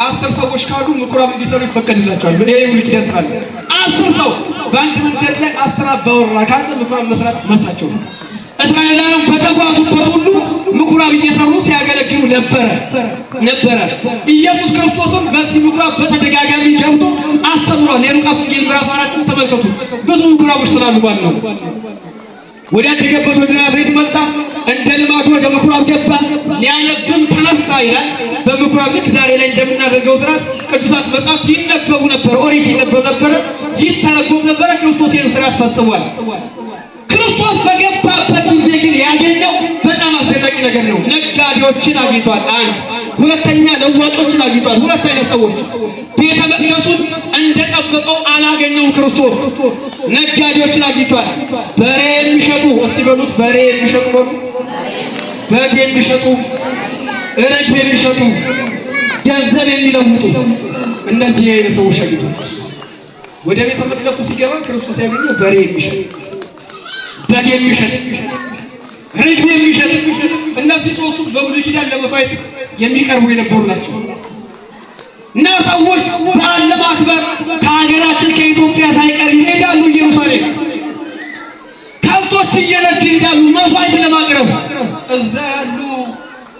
10 ሰዎች ካሉ ምኩራብ እንዲሰሩ ይፈቀድላቸዋል። ይሄ የብሉይ ኪዳን ስራ ነው። 10 ሰው በአንድ መንደር ላይ 10 አባወራ ካለ ምኩራብ መስራት መብታቸው ነው። እስራኤላውያን በተጓዙበት ሁሉ ምኩራብ እየሰሩ ሲያገለግሉ ነበረ። ኢየሱስ ክርስቶስም በዚህ ምኩራብ በተደጋጋሚ ገብቶ አስተምሮ ብሏል። የሉቃስ ወንጌል ምዕራፍ 4 ተመልከቱ። ብዙ ምኩራቦች ስላሉ ማለት ነው። ወደ አደገበት ወደ ናዝሬት መጣ። እንደ ልማዱ ወደ ምኩራብ ገባ። ሊያነብም ተነሳ ይላል። በምኩራብ ልክ ዛሬ ላይ እንደምናደርገው ስርዓት ቅዱሳት መጻሕፍት ይነበቡ ነበር፣ ኦሪት ይነበብ ነበር፣ ይተረጎም ነበር። ክርስቶስ ይህን ስርዓት ፈጽሟል። ክርስቶስ በገባበት ጊዜ ግን ያገኘው በጣም አስደናቂ ነገር ነው። ነጋዴዎችን አግኝቷል። አንድ ሁለተኛ ለዋጮችን አግኝቷል። ሁለት አይነት ሰዎች። ቤተ መቅደሱን እንደጠበቀው አላገኘውም ክርስቶስ። ነጋዴዎችን አግኝቷል። በሬ የሚሸጡ እስቲ በሉት፣ በሬ የሚሸጡ በሉ፣ በግ የሚሸጡ፣ ርግብ የሚሸጡ፣ ገንዘብ የሚለውጡ እነዚህ አይነት ሰዎች አግኝቷል። ወደ ቤተ መቅደሱ ሲገባ ክርስቶስ ያገኘው በሬ የሚሸጥ፣ በግ የሚሸጥ፣ ርግብ የሚሸጥ፣ እነዚህ ሶስቱ በብሉይ ኪዳን ለመሥዋዕት የሚቀርቡ የነበሩ ናቸው። እና ሰዎች በዓል ለማክበር ከሀገራችን ከኢትዮጵያ ሳይቀር ይሄዳሉ ኢየሩሳሌም። ከብቶች እየነዱ ይሄዳሉ መሥዋዕት ለማቅረብ። እዛ ያሉ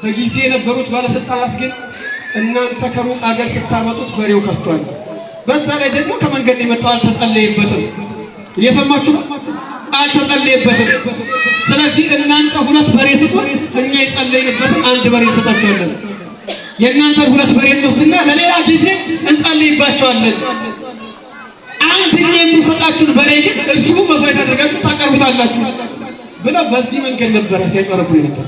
በጊዜ የነበሩት ባለስልጣናት ግን እናንተ ከሩቅ ሀገር ስታመጡት በሬው ከስቷል፣ በዛ ላይ ደግሞ ከመንገድ የመጣው አልተጸለየበትም። እየሰማችሁ አልተጸለየበትም። ስለዚህ እናንተ ሁለት በሬ ስጡን፣ እኛ የጸለይንበትን አንድ በሬ እንሰጣቸዋለን። የእናንተን ሁለት በሬ እንወስድና ለሌላ ጊዜ እንጸልይባቸዋለን። አንድኛ የምንሰጣችሁን በሬ ግን እዚሁ መሥዋዕት አድርጋችሁ ታቀርቡታላችሁ ብለው በዚህ መንገድ ነበረ ሲያጨረብሩ ነበር።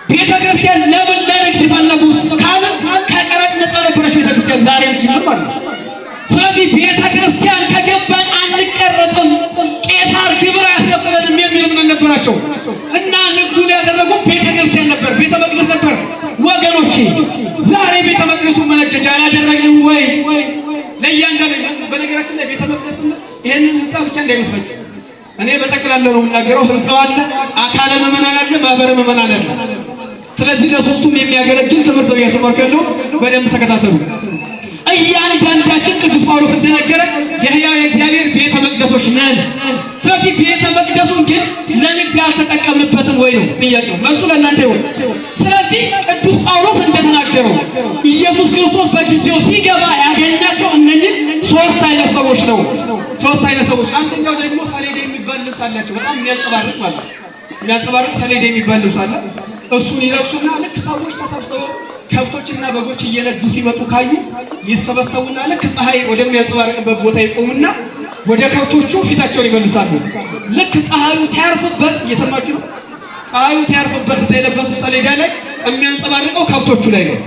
ቤተ ክርስቲያን ለምን ለንግድ ፈለጉ ካለ ከቀረጥ ነፃ ነበረች ቤተ ክርስቲያን ዛሬም ጅምር ማለት ነው። ስለዚህ ቤተ ክርስቲያን ከገባን አንቀረጥም፣ ቄሳር ግብር አያስከፍለንም የሚል እምነት ነበራቸው እና ንግዱን ያደረጉ ቤተ ክርስቲያን ነበር፣ ቤተ መቅደስ ነበር። ወገኖቼ ዛሬ ቤተ መቅደሱ መነገጃ አላደረግንም ወይ? ለእያንዳንዱ በነገራችን ላይ ቤተ መቅደስ ይህንን ህንፃ ብቻ እንዳይመስላችሁ፣ እኔ በጠቅላላ ነው የምናገረው። ህንፃው አለ፣ አካለ ምዕመናን አለ፣ ማህበረ ምዕመናን አለ። ስለዚህ ለሶስቱም የሚያገለግል ትምህርት ነው እያስተማርኩ ያለው። በደንብ ተከታተሉ። እያንዳንዳችን ቅዱስ ጳውሎስ እንደነገረ የሕያው የእግዚአብሔር ቤተ መቅደሶች ነን። ስለዚህ ቤተ መቅደሱን ግን ለንግድ ያልተጠቀምንበትም ወይ ነው ጥያቄው። መልሱ ለእናንተ ይሆን። ስለዚህ ቅዱስ ጳውሎስ እንደተናገረው ኢየሱስ ክርስቶስ በጊዜው ሲገባ ያገኛቸው እነኚህ ሶስት አይነት ሰዎች ነው። ሶስት አይነት ሰዎች። አንደኛው ደግሞ ሰሌዳ የሚባል ልብስ አላቸው፣ በጣም የሚያንጸባርቅ ማለት ነው። የሚያንጸባርቅ ሰሌዳ የሚባል ልብስ አለ። እሱን ይለብሱና ልክ ሰዎች ተሰብስበው ከብቶችና በጎች እየነዱ ሲመጡ ካዩ ይሰበሰቡና ልክ ፀሐይ ወደሚያንጸባርቅበት ቦታ ይቆሙና ወደ ከብቶቹ ፊታቸውን ይመልሳሉ። ልክ ፀሐዩ ሲያርፍበት፣ እየሰማችሁ ነው፣ ፀሐዩ ሲያርፍበት የለበሱት ሰሌዳ ላይ የሚያንጸባርቀው ከብቶቹ ላይ ነው፣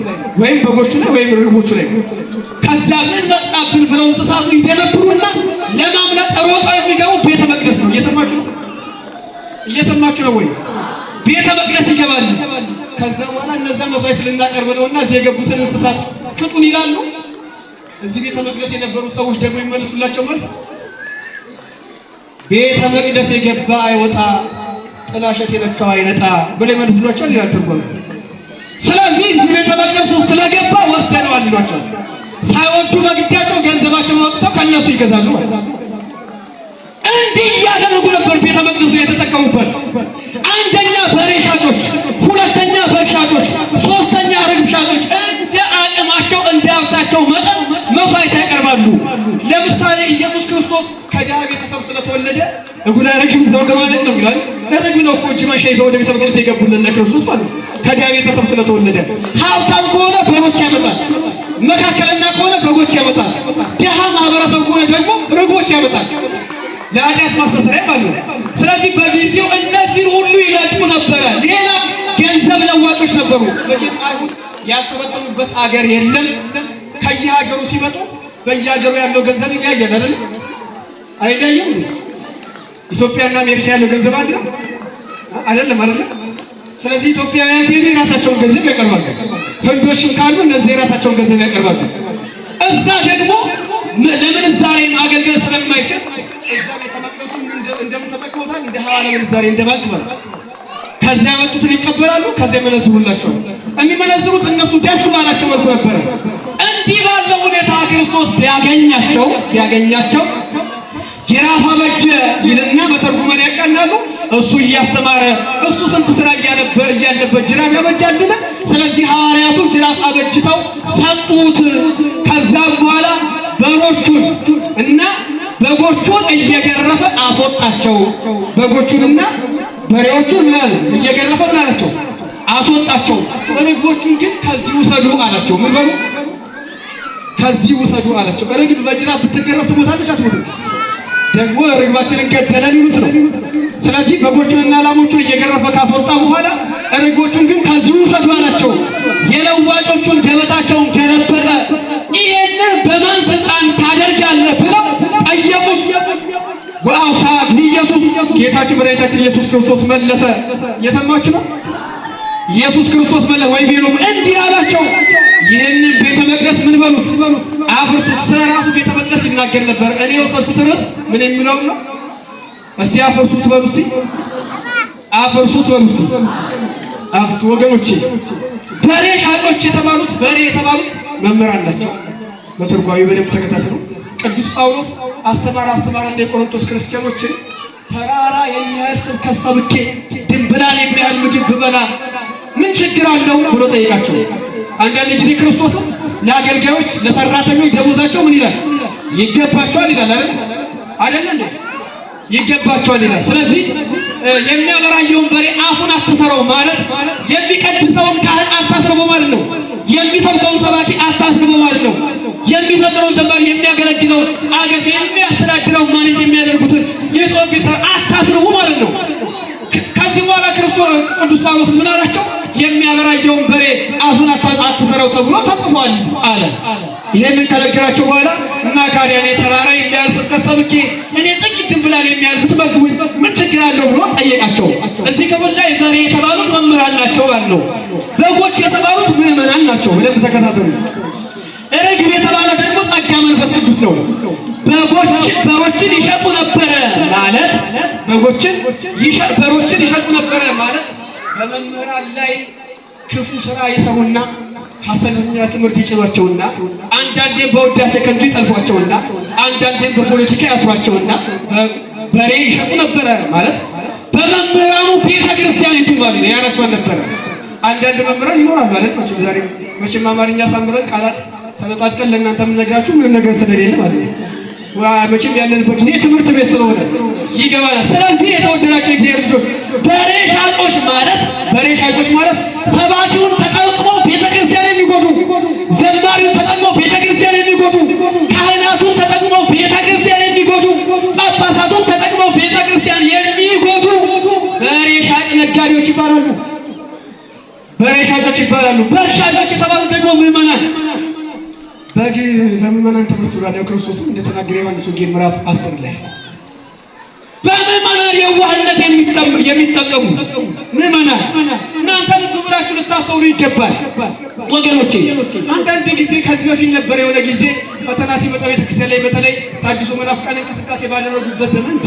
ወይም በጎቹ ላይ ወይም ርግቦቹ ላይ ነው። ከዛ ምን መጣብን ብለው እንስሳቱ ይደነብሩና ለማምለጥ ሮጠው የሚገቡ ቤተ መቅደስ ነው። እየሰማችሁ ነው፣ እየሰማችሁ ነው ወይ? ቤተ መቅደስ ይገባሉ። ከዛ በኋላ እነዛ መሥዋዕት ልናቀርብ ነውና እዚህ የገቡትን እንስሳት ፍጡን ይላሉ። እዚህ ቤተ መቅደስ የነበሩ ሰዎች ደግሞ ይመልሱላቸው መልስ ቤተ መቅደስ የገባ አይወጣ፣ ጥላሸት የነካው አይነጣ ብለው ይመልሱላቸዋል ይላል ትርጓሜ። ስለዚህ እዚህ ቤተ መቅደሱ ስለገባ ወስደነዋል ይሏቸዋል። ሳይወዱ በግዳቸው ገንዘባቸውን አውጥተው ከእነሱ ይገዛሉ ማለት ነው። እንዲህ እያደረጉ ነበር ቤተ መቅደሱ የተጠቀሙበት። አንደኛ በሬ ሻጮች፣ ሁለተኛ በግ ሻጮች፣ ሶስተኛ ርግብ ሻጮች እንደ አቅማቸው እንደ ሀብታቸው መጠን መሥዋዕት ያቀርባሉ። ለምሳሌ ኢየሱስ ክርስቶስ ከድሃ ቤተሰብ ስለተወለደ እጉላ ርግብ ይዘው ገባለት ነው ይላል። ርግብ ነው እኮ እጅ መንሻ ይዘው ወደ ቤተ መቅደስ የገቡልን ክርስቶስ ማለት ነው። ከድሃ ቤተሰብ ስለተወለደ ሀብታም ከሆነ በሮች ያመጣል፣ መካከለኛ ከሆነ በጎች ያመጣል፣ ድሃ ማህበረሰብ ከሆነ ደግሞ ርግቦች ያመጣል ለኃጢአት ማስተስረያ ማለት ነው። ስለዚህ በጊዜው እነዚህ ሁሉ ይለጡ ነበረ። ሌላ ገንዘብ ለዋጮች ነበሩ። መቼም አይሁድ ያልተበተኑበት አገር የለም። ከየሀገሩ ሲመጡ በየሀገሩ ያለው ገንዘብ ይለያያል አይደል? አይለያይም? ኢትዮጵያና አሜሪካ ያለው ገንዘብ አንድ ነው አይደለም? አይደለም? ስለዚህ ኢትዮጵያውያን ሲሄዱ የራሳቸውን ገንዘብ ያቀርባሉ። ህንዶችም ካሉ እነዚህ የራሳቸውን ገንዘብ ያቀርባሉ። እዛ ደግሞ ለምንዛሬ ማገልገል ስለማይችል እዛ ቤተ መቅደሱ እንደምን ተጠቅሞታል? እንደ ሐዋላ ምንዛሬ እንደ ባንክ ማለት ከዛ ያመጡትን ይቀበላሉ፣ ከዛ ይመነዝሩላቸዋል። የሚመነዝሩት እነሱ ደስ ባላቸው መልኩ ነበረ። እንዲህ ባለው ሁኔታ ክርስቶስ ቢያገኛቸው ጅራፍ አበጀ ይልና በተርጉመን ያቀናሉ። እሱ እያስተማረ እሱ ስንት ስራ እያለበት ጅራፍ ያበጃልና፣ ስለዚህ ሐዋርያቱ ጅራፍ አበጅተው ሰጡት። ከዛም በኋላ በሮም በጎቹን እና በጎቹን እየገረፈ አስወጣቸው። በጎቹንና በሬዎቹን እየገረፈ ምን አላቸው? አስወጣቸው። ርግቦቹን ግን ከዚህ ውሰዱ አላቸው። ምን በሉ? ከዚህ ውሰዱ አላቸው። ርግብ በጅራፍ ብትገረፍ ትሞታለች አትሞትም? ደግሞ ርግባችንን ገደለን ይሉት ነው። ስለዚህ በጎቹንና ላሞቹን እየገረፈ ካስወጣ በኋላ ርግቦቹን ግን ከዚህ ውሰዱ አላቸው። የለዋጮቹን ገበታቸውን ገለበጠ። ይሄንን በማን ስልጣን ታደርጋለህ ብለው ጠየቁት። ወአውሳት ኢየሱስ ጌታችን መድኃኒታችን ኢየሱስ ክርስቶስ መለሰ። እየሰማችሁ ነው? ኢየሱስ ክርስቶስ መለሰ ወይቤሎም እንዲህ አላቸው፣ ይህንን ቤተ መቅደስ ምን በሉት? አፍርሱት። ስለ ራሱ ቤተ መቅደስ ይናገር ነበር። እኔ ወሰድኩት ርዕስ ምን የሚለው ነው? እስቲ አፍርሱት በሉ እስቲ፣ አፍርሱት በሉ እስቲ። አፍርሱ ወገኖቼ። በሬ ሻጮች የተባሉት በሬ የተባሉት መምህራን ናቸው። በትርጓሜ በደንብ ተከታተሉ። ቅዱስ ጳውሎስ አስተማረ እንደ የቆሮንቶስ ክርስቲያኖችን ተራራ የሚያህል ስብከት ሰብኬ ድንብላል የሚያህል ምግብ ብበላ ምን ችግር አለው ብሎ ጠይቃቸው። አንዳንድ ጊዜ ክርስቶስም ለአገልጋዮች ለሰራተኞች ደሞዛቸው ምን ይላል? ይገባቸዋል ይላል አይደል እንዴ? ይገባቸዋል ይላል። ስለዚህ የሚያበራየውን በሬ አፉን አትሰረው ማለት የሚቀድሰውን ካህን አታስርበው ማለት ነው። የሚሰብከውን ሰባኪ አታስርበው ማለት ነው። የሚዘምረውን ዘማሪ የሚያገለግለውን አገር የሚያስተዳድረው ማኔጅ የሚያደርጉትን የጾም ቤት አታስርቡ ማለት ነው። ከዚህ በኋላ ክርስቶስ ቅዱስ ጳውሎስ ምን አላቸው? የሚያበራየውን በሬ አፉን አትሰረው ተብሎ ተጽፏል አለ። ይሄንን ከነገራቸው በኋላ እና ካዲያ እኔ ተራራ የሚያህል ስብከት ሰብኬ እኔ ጥቂት ድንብላል የሚያህል ብትመግቡኝ ምን ችግር አለው ብሎ ጠየቃቸው። እዚህ ክፍል ላይ በሬ የተባሉት መምህራን ናቸው ማለት ነው። በጎች የተባሉት ምዕመናን ናቸው። በደንብ ተከታተሉ። ርግብ የተባለ ደግሞ ጸጋ መንፈስ ቅዱስ ነው። በሮችን ይሸጡ ነበረ ማለት በሮችን ይሸጡ ነበረ ማለት በመምህራን ላይ ክፉ ስራ ይሰሩና ሐሰተኛ ትምህርት ይጭኗቸውና አንዳንዴም በውዳሴ ከንቱ ይጠልፏቸውና አንዳንዴም በፖለቲካ ያስሯቸውና በሬ ይሸጡ ነበረ ማለት በመምህራኑ ቤተ ክርስቲያን ይትማሉ ያረቷን ነበረ። አንዳንድ መምህራን ይኖራሉ ማለት ነው። ዛሬ መቼም አማርኛ ሳምረን ቃላት ሰነጣጥቀን ለእናንተ የምነግራችሁ ምንም ነገር ስለሌለ ማለት ነው። መቼም ያለንበት ጊዜ ትምህርት ቤት ስለሆነ ይገባናል። ስለዚህ የተወደዳቸው የእግዚአብሔር ልጆች በሬ ሻጮች ማለት ሰባኪውን ተጠቅመው ቤተክርስቲያን የሚጎዱ፣ ዘማሪውን ተጠቅመው ቤተክርስቲያን የሚጎዱ፣ ካህናቱን ተጠቅመው ቤተክርስቲያን የሚጎዱ፣ ጳጳሳቱን ተጠቅመው ቤተክርስቲያን የሚጎዱ በሬ ሻጭ ነጋዴዎች ይባላሉ። በሬ ሻጮች ይባላሉ። በግ ሻጮች የተባሉት ደግሞ ምዕመናን በግ ለምዕመናን ተመስሏል። ክርስቶስም እንደተናገረ ዮሐንስ ወንጌል ምዕራፍ 10 ላይ በምዕመናን የዋህነት የሚጠቀሙ ምዕመናን እናንተ ልብ ብላችሁ ልታስተውሉ ይገባል ወገኖቼ። አንዳንድ ጊዜ ከዚህ በፊት ነበር የሆነ ጊዜ ፈተና ሲመጣ ቤተክርስቲያን ላይ በተለይ ታድሶ መናፍቃን እንቅስቃሴ ባደረጉበት ዘመን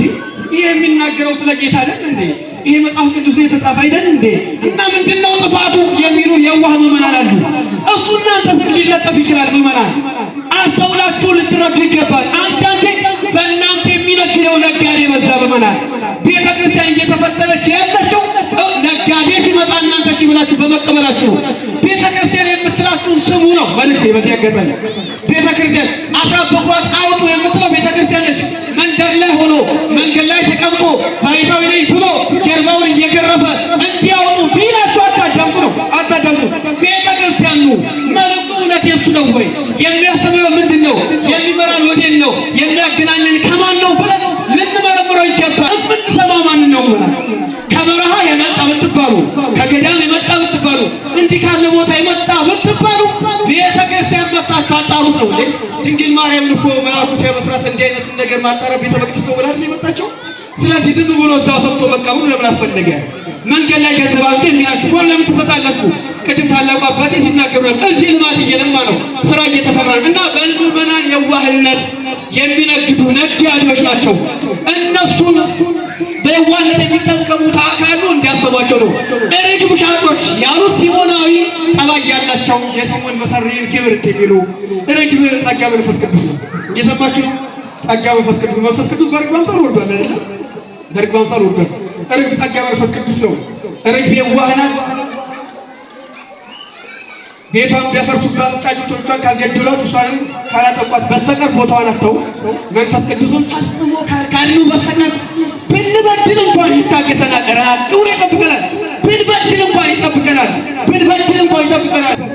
ይሄ የሚናገረው ስለ ጌታ አይደል እንዴ? ይሄ መጽሐፍ ቅዱስ ላይ የተጻፈ አይደል እንዴ? እና ምንድነው ጥፋቱ የሚሉ የዋህ ምዕመናን አሉ። እሱ እናንተ ስር ሊለጠፍ ይችላል። ምዕመናን አስተውላችሁ ልትረዱ ይገባል። አንዳንዴ በእናንተ የሚነግደው ነጋዴ በዛ። ምዕመናን ቤተክርስቲያን እየተፈተነች ያለችው ነጋዴ ሲመጣ እናንተ እሺ ብላችሁ በመቀበላችሁ ነው። ቤተክርስቲያን የምትላችሁን ስሙ ነው መልእክቴ። በዚህ አጋጣሚ ቤተክርስቲያን አስራት በኩራት አውጡ የምትለው ቤተክርስቲያን ነች። መንደር ላይ ሆኖ መንገድ ላይ ተቀምጦ ባይታዊ ነኝ ብሎ ጀርባውን እየገረፈ እንዲያወጡ ቢላችሁ አታዳምጡ ነው። አታዳምጡ። ቤተክርስቲያን ነው መልእክቱ። እውነት የሱ ነው ወይ? የሚያስተምረው ምንድን ነው? የሚመራን ወዴት ነው? የሚያገናኘን ከማን ነው ብለን ልንመረምረው ይገባል። የምንሰማው ማንን ነው? ከበረሃ የመጣ ብትባሉ፣ ከገዳም የመጣ ብትባሉ፣ እንዲህ ካለ ቦታ የመጣ ብትባሉ ቤተክርስቲያን መጣችሁ አጣሩት ነው እንዴ? ድንግል ማርያምን እኮ መልአኩ ሲያበስራት እንዲህ አይነቱን ነገር ማጣራ ቤተ መቅደስ ነው ብላ የመጣችው። ስለዚህ ዝም ብሎ እዛው ሰምቶ መቃወም ለምን አስፈለገ? መንገድ ላይ ገንዘብ አምጡ የሚላችሁ ከሆነ ለምን ትሰጣላችሁ? ቅድም ታላቁ አባቴ ሲናገሩ እዚህ ልማት እየለማ ነው፣ ስራ እየተሰራ ነው። እና በምዕመናን የዋህነት የሚነግዱ ነጋዴዎች ናቸው። እነሱን በየዋህነት የሚጠቀሙት አካሉ እንዲያሰቧቸው ነው። ርግብ ሻጮች ያሉት ሲሞናዊ ጠባይ ያላቸው የሲሞን መሰሪን ግብር የሚሉ ርግብ ጸጋ መንፈስ ቅዱስ ነው። እየሰማችሁ ነው። ጸጋ መንፈስ ቅዱስ በርግብ አምሳል ወርዷል አይደል? በርግብ አምሳል ወርዷል። ርግብ ጸጋ መንፈስ ቅዱስ ነው። ርግብ የዋህ ናት። ቤቷን ቢያፈርሱባት ጫጩቶቿን ካልገደሏት እሷንም ካላጠቋት በስተቀር ቦታዋን አተው መንፈስ ቅዱስን ፈጽሞ ካልካድኑ በስተቀር ብንበድል እንኳን ይታገሰናል፣ ራቅ ብሎ ይጠብቀናል። ብንበድል እንኳን ይጠብቀናል።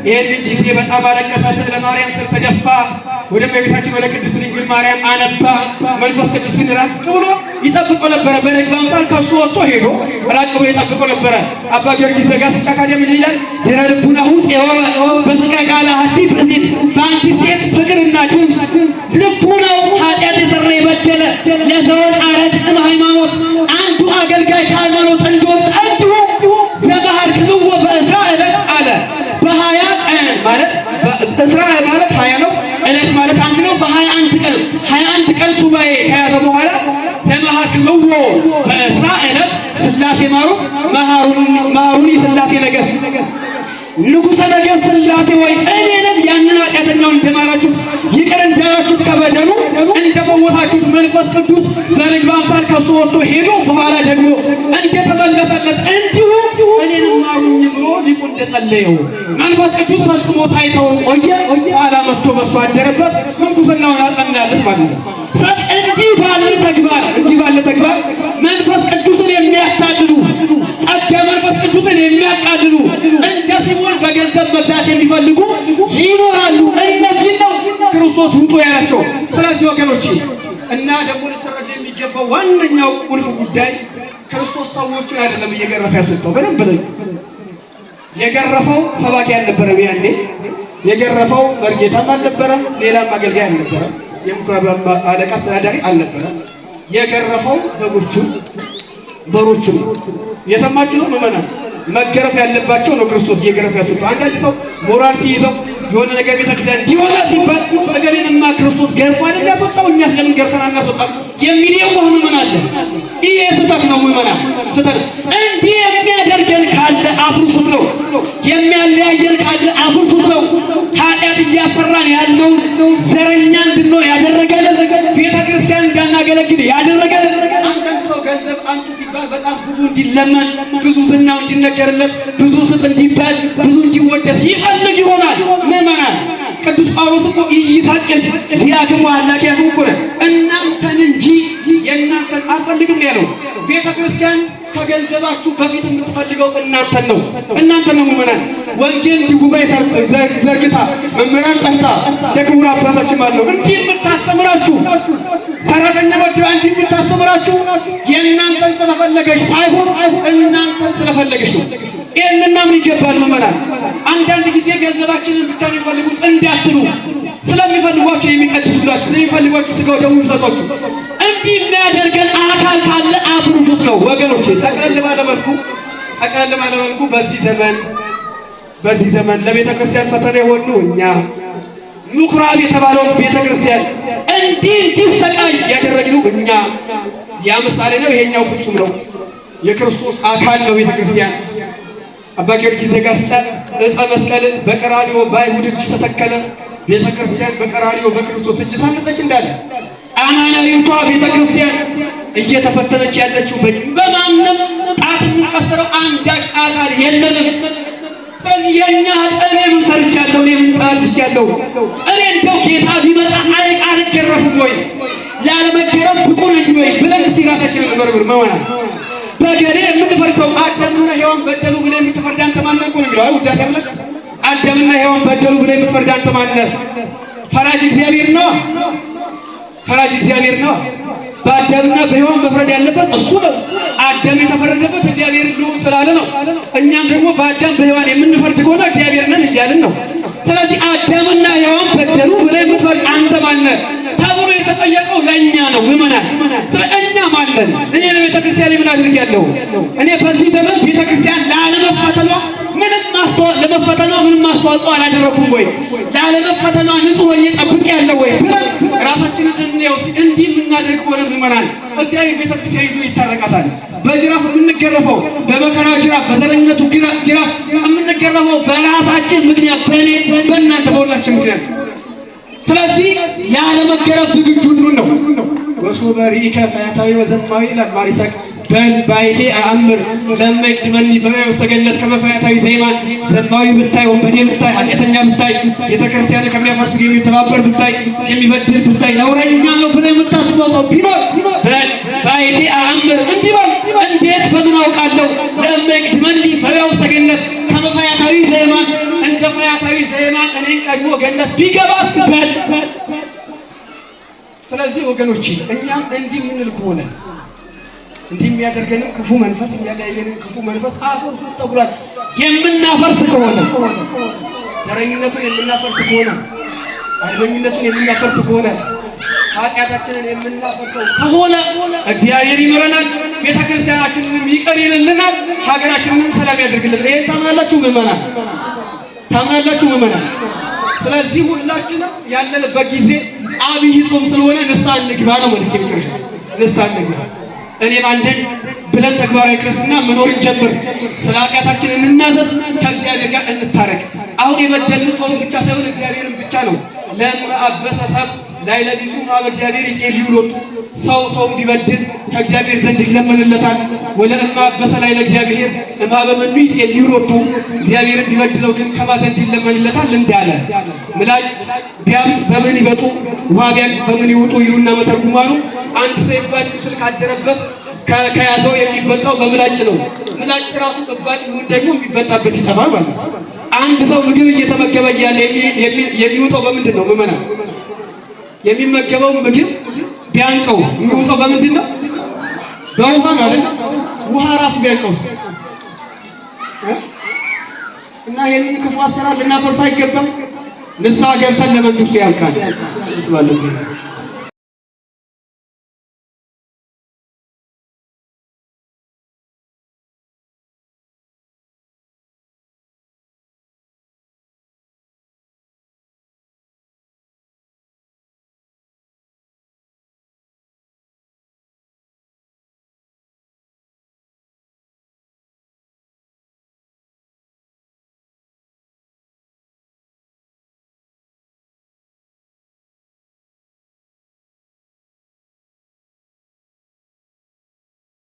ይህን ጊዜ በጣም አለቀሰ። ስለ ማርያም ስር ተደፋ። ወደ እመቤታችን ወደ ቅድስት ድንግል ማርያም አነባ። መንፈስ ቅዱስ ግን ራቅ ብሎ ይጠብቀው ነበረ። በርግብ አምሳል ከሱ ወጥቶ ሄዶ ራቅ ብሎ ይጠብቀው ነበረ። አባ ጊዮርጊስ ዘጋስጫ ካዲያ ምን ይላል? ድረ ልቡናሁ ፄወወ በፍቅረ ቃለ ሐቲት ብእሲት፣ በአንዲት ሴት ፍቅርና ጅንስ ልቡናው ኃጢአት የሰራ የበደለ ለዘወጣረት ሃይማኖት አንዱ አገልጋይ ከሃይማኖት እንደወጣ እንዲሁ ዘባሃርክምዎ በእስራኤል አለ። በሀያ ቀን ማለት እስራኤል ማለት 20 ነው። ዕለት ማለት አንድ ነው። በ21 ቀን ሱባኤ ከያዘ በኋላ ዘባሃርክምዎ በእስራኤል ሥላሴ ማሩ መሃሩኒ ሥላሴ ነገሥት ንጉሠ ነገሥት ሥላሴ ወይ እኔንም ያንን ኃጢአተኛውን እንደማራችሁት ይቅር እንዳላችሁት ከበደሉ እንደፈወሳችሁት መንፈስ ቅዱስ በርግብ አምሳል ከሱ ወጥቶ ሄዶ በኋላ ደግሞ እንደተመለሰለት እንዲሁ እኔንም ማሩኝ ብሎ ሊቁ እንደጸለየው መንፈስ ቅዱስ ፈጽሞ ሳይተው ቆየ። ኋላ መጥቶ በሱ አደረበት፣ ምንኩስናውን አጸናለት ማለት ነው። እንዲህ ባለ ተግባር መንፈስ ቅዱስን የሚያታልሉ ጸጋ መንፈስ ቅዱስን የሚያቃልሉ እንደ ሲሞን በገንዘብ መግዛት የሚፈልጉ ይኖራሉ። እነዚህ ነው ክርስቶስ ውጡ ያላቸው። ስለዚህ ወገኖች እና ደግሞ ልትረዱ የሚገባው ዋነኛው ቁልፍ ጉዳይ ክርስቶስ ሰዎችን አይደለም እየገረፈ ያስወጣው። በደንብ ላይ የገረፈው ሰባኪ አልነበረም። ያኔ የገረፈው መርጌታም አልነበረም፣ ሌላም አገልጋይ አልነበረም፣ የምኩራብ አለቃ አስተዳዳሪ አልነበረም። የገረፈው በሮቹ ነው። የሰማችሁ ነው ምዕመናን? መገረፍ ያለባቸው ነው ክርስቶስ እየገረፈ ያስወጣው። አንዳንድ ሰው ሞራል ሲይዘው የሆነ ነገር ቤተክርስቲያን እንዲሆነ ሲባል ነገርንማ ክርስቶስ ገርፎ አይደል ያስወጣው፣ እኛስ ለምን ገርፈን አናስወጣም የሚል የዋህ ምዕመን አለ። ይሄ ስህተት ነው ምዕመናን፣ ስህተት። እንዲህ የሚያደርገን ካለ አፍርሱት ነው። የሚያለያየን ካለ አፍርሱት ነው። ኃጢአት እያሰራን ያለው ዘረኛ እንድንሆን ያደረገን፣ ቤተክርስቲያን እንዳናገለግል ያደረገን አንዳንድ ሰው ገንዘብ አንዱ ሲባል በጣም ብዙ እንዲለመን፣ ብዙ ዝናው እንዲነገርለት፣ ብዙ ስጥ እንዲባል፣ ብዙ እንዲወደድ ይፈልግ ይሆናል። ምዕመናን ቅዱስ ጳውሎስ እኮ ይፈቅድ ሲያግሙ አላቂያቱ እኮ ነው እናንተን እንጂ የእናንተን አልፈልግም ያለው። ቤተ ክርስቲያን ከገንዘባችሁ በፊት የምትፈልገው እናንተን ነው። ምዕመናን ወንጌል እንዲጉባኤ ዘርግታ መምህራን ጠርታ ለክቡር አባታችን አለው እንዲህ የምታስተምራችሁ ሰራተኛ ወድራ እንዲህ የምታስተምራችሁ የእናንተን ስለፈለገች ሳይሆን እናንተን ስለፈለገች ነው። ይህንና ምን ይገባል ምዕመናን? አንዳንድ ጊዜ ገንዘባችንን ብቻ ነው የሚፈልጉት እንዳትሉ፣ ስለሚፈልጓቸው የሚቀድሱላችሁ፣ ስለሚፈልጓቸው ስጋው ደሙ ይሰጧችሁ። እንዲህ የሚያደርገን አካል ካለ አፍርሱት ነው ወገኖቼ። ጠቅለል ባለ መልኩ በዚህ ዘመን ለቤተ ክርስቲያን ፈተና የሆኑ እኛ ምኩራብ የተባለውን ቤተ ክርስቲያን እንዲሰቃይ ያደረግነው እኛ። ያ ምሳሌ ነው፣ ይሄኛው ፍጹም ነው። የክርስቶስ አካል ነው ቤተ ክርስቲያን። አባ ጊዮርጊስ ዘጋስጫ ዕፀ መስቀልን በቀራንዮ በአይሁድ እጅ ተተከለ፣ ቤተ ክርስቲያን በቀራንዮ በክርስቶስ እጅ ታነጸች እንዳለ አማናዊቷ ቤተ ክርስቲያን እየተፈተነች ያለችው በማንም ጣት የሚቀሰረው አንዳች አካል የለንም። ስለዚህ የእኛ እኔ ምን ሰርቻለሁ? እኔ ምን ጣልቻለሁ? እኔ እንደው ጌታ ቢመጣ አልገረፍም ወይ? ላለመገረፍ ብቁ ነኝ ወይ ብለን እስቲ ራሳችንን እንመርምር። መሆናል በገሌ የምንፈርደው አዳምና ሔዋን በደሉ ብለህ የምትፈርድ አንተ ማን ነህ እኮ ነው የሚለው ውዳሴ አምላክ። አዳምና ሔዋን በደሉ ብለህ የምትፈርድ አንተ ማን ነህ? ፈራጅ እግዚአብሔር ነው። በአዳምና በሔዋን መፍረድ ያለበት እሱ ነው። አዳም የተፈረደበት እግዚአብሔር ልዑል ስላለ ነው። እኛም ደግሞ በአዳም በሔዋን የምንፈርድ ከሆነ እግዚአብሔር ነን እያልን ነው። ስለዚህ አዳምና ሔዋን በደሉ ብለህ የምትፈርድ አንተ ማን ነህ ተብሎ የተጠየቀው ለእኛ ነው ምዕመናን። እኛ ማን ነን? እኔ ለቤተ ክርስቲያን ምን አድርጌያለሁ? እኔ በዚህ ዘመን ቤተ ክርስቲያን ላለመፈተኗ ምንም አስተዋጽኦ አላደረኩም ወይ? ላለመፈተኗ ንጹሕ ሆኜ ጠብቄያለሁ ወይ ብለን ራሳችንን እንየው። እንዲህ የምናደርግ ከሆነ ምዕመናን እግዚአብሔር ቤተ ክርስቲያን ይዞ ይታረቃታል። በጅራፍ የምንገረፈው በመከራ ጅራፍ፣ በዘረኝነቱ ጅራፍ የምንገረፈው በራሳችን ምክንያት፣ በእኔ በእናንተ በሁላችን ምክንያት። ስለዚህ ላለመገረፍ ዝግጁ ነው። ወሶበሪ ከፈያታዊ ወዘማዊ ለማሪታክ በል ባይቴ አእምር ለመቅድመኒ በማየ ውስተ ገነት ከመፈያታዊ ዘይማን ዘማዊ ብታይ ወንበዴ ብታይ ኃጢአተኛ ብታይ ቤተክርስቲያን ከሚያፈርሱ የሚተባበር ብታይ የሚበድል ብታይ ነውረኛ ነው ብለህ የምታስበው ሰው ቢኖር በል ባይቴ አእምር እንዲህ በል። እንዴት በምን አውቃለሁ? ለመቅድመኒ በማየ ውስተ ገነት ከመፈያታዊ ዘይማን እንደ ፈያታዊ ዘይማን እኔን ቀድሞ ገነት ቢገባ በል። ስለዚህ ወገኖቼ እኛም እንዲህ የምንል ከሆነ እንዲህ የሚያደርገንም ክፉ መንፈስ የሚያለያየንም ክፉ መንፈስ አፈርሱ ተብሏል የምናፈርስ ከሆነ ዘረኝነቱን የምናፈርስ ከሆነ አልበኝነቱን የምናፈርስ ከሆነ ኃጢአታችንን የምናፈርሰው ከሆነ እግዚአብሔር ይምረናል፣ ቤተክርስቲያናችንንም ይቅር ይልልናል፣ ሀገራችንንም ሰላም ያደርግልናል። ይሄን ታምናላችሁ ምዕመናን? ታምናላችሁ ምዕመናን? ስለዚህ ሁላችንም ያለንበት ጊዜ አብይ ጾም ስለሆነ ንስሐ እንግባ ነው መልእክቴ። መጨረሻ ንስሐ እንግባ፣ እኔም አንደኝ ብለን ተግባራዊ ክርስትና መኖር እንጀምር። ስለ ኃጢአታችን እንናዘዝ፣ ከእግዚአብሔር ጋር እንታረቅ። አሁን የበደልን ሰውን ብቻ ሳይሆን እግዚአብሔርን ብቻ ነው። ለማበሰ ሰብ ላይ ለቢሱ ማበ እግዚአብሔር ይጼልዩ ሎቱ ሰውን ቢበድል ከእግዚአብሔር ዘንድ ይለመንለታል። ወለእማ አበሰ ላይ ለእግዚአብሔር እማ በመኑ ይጼልዩ ሎቱ እግዚአብሔርን ቢበድለው ግን ከማ ዘንድ ይለመንለታል እንዳለ ምላጭ ቢያብጥ በምን ይበጡ ውሃ ቢያልቅ በምን ይውጡ ይሉና መተርጉማኑ አንድ ሰው ይባጭ ቁስል ካደረበት ከያዘው የሚበጣው በምላጭ ነው። ምላጭ ራሱ እባጭ ቢሆን ደግሞ የሚበጣበት ይጠፋል ማለት ነው። አንድ ሰው ምግብ እየተመገበ እያለ የሚውጠው በምንድን ነው? ምዕመናን የሚመገበው ምግብ ቢያንቀው የሚውጠው በምንድን ነው? በውሃ ነው አይደል? ውሃ ራሱ ቢያንቀውስ? እና ይሄንን ክፉ አሰራር ልናፈርስ አይገባም። ንስሐ ገብተን ለመንግስቱ ያልቃል።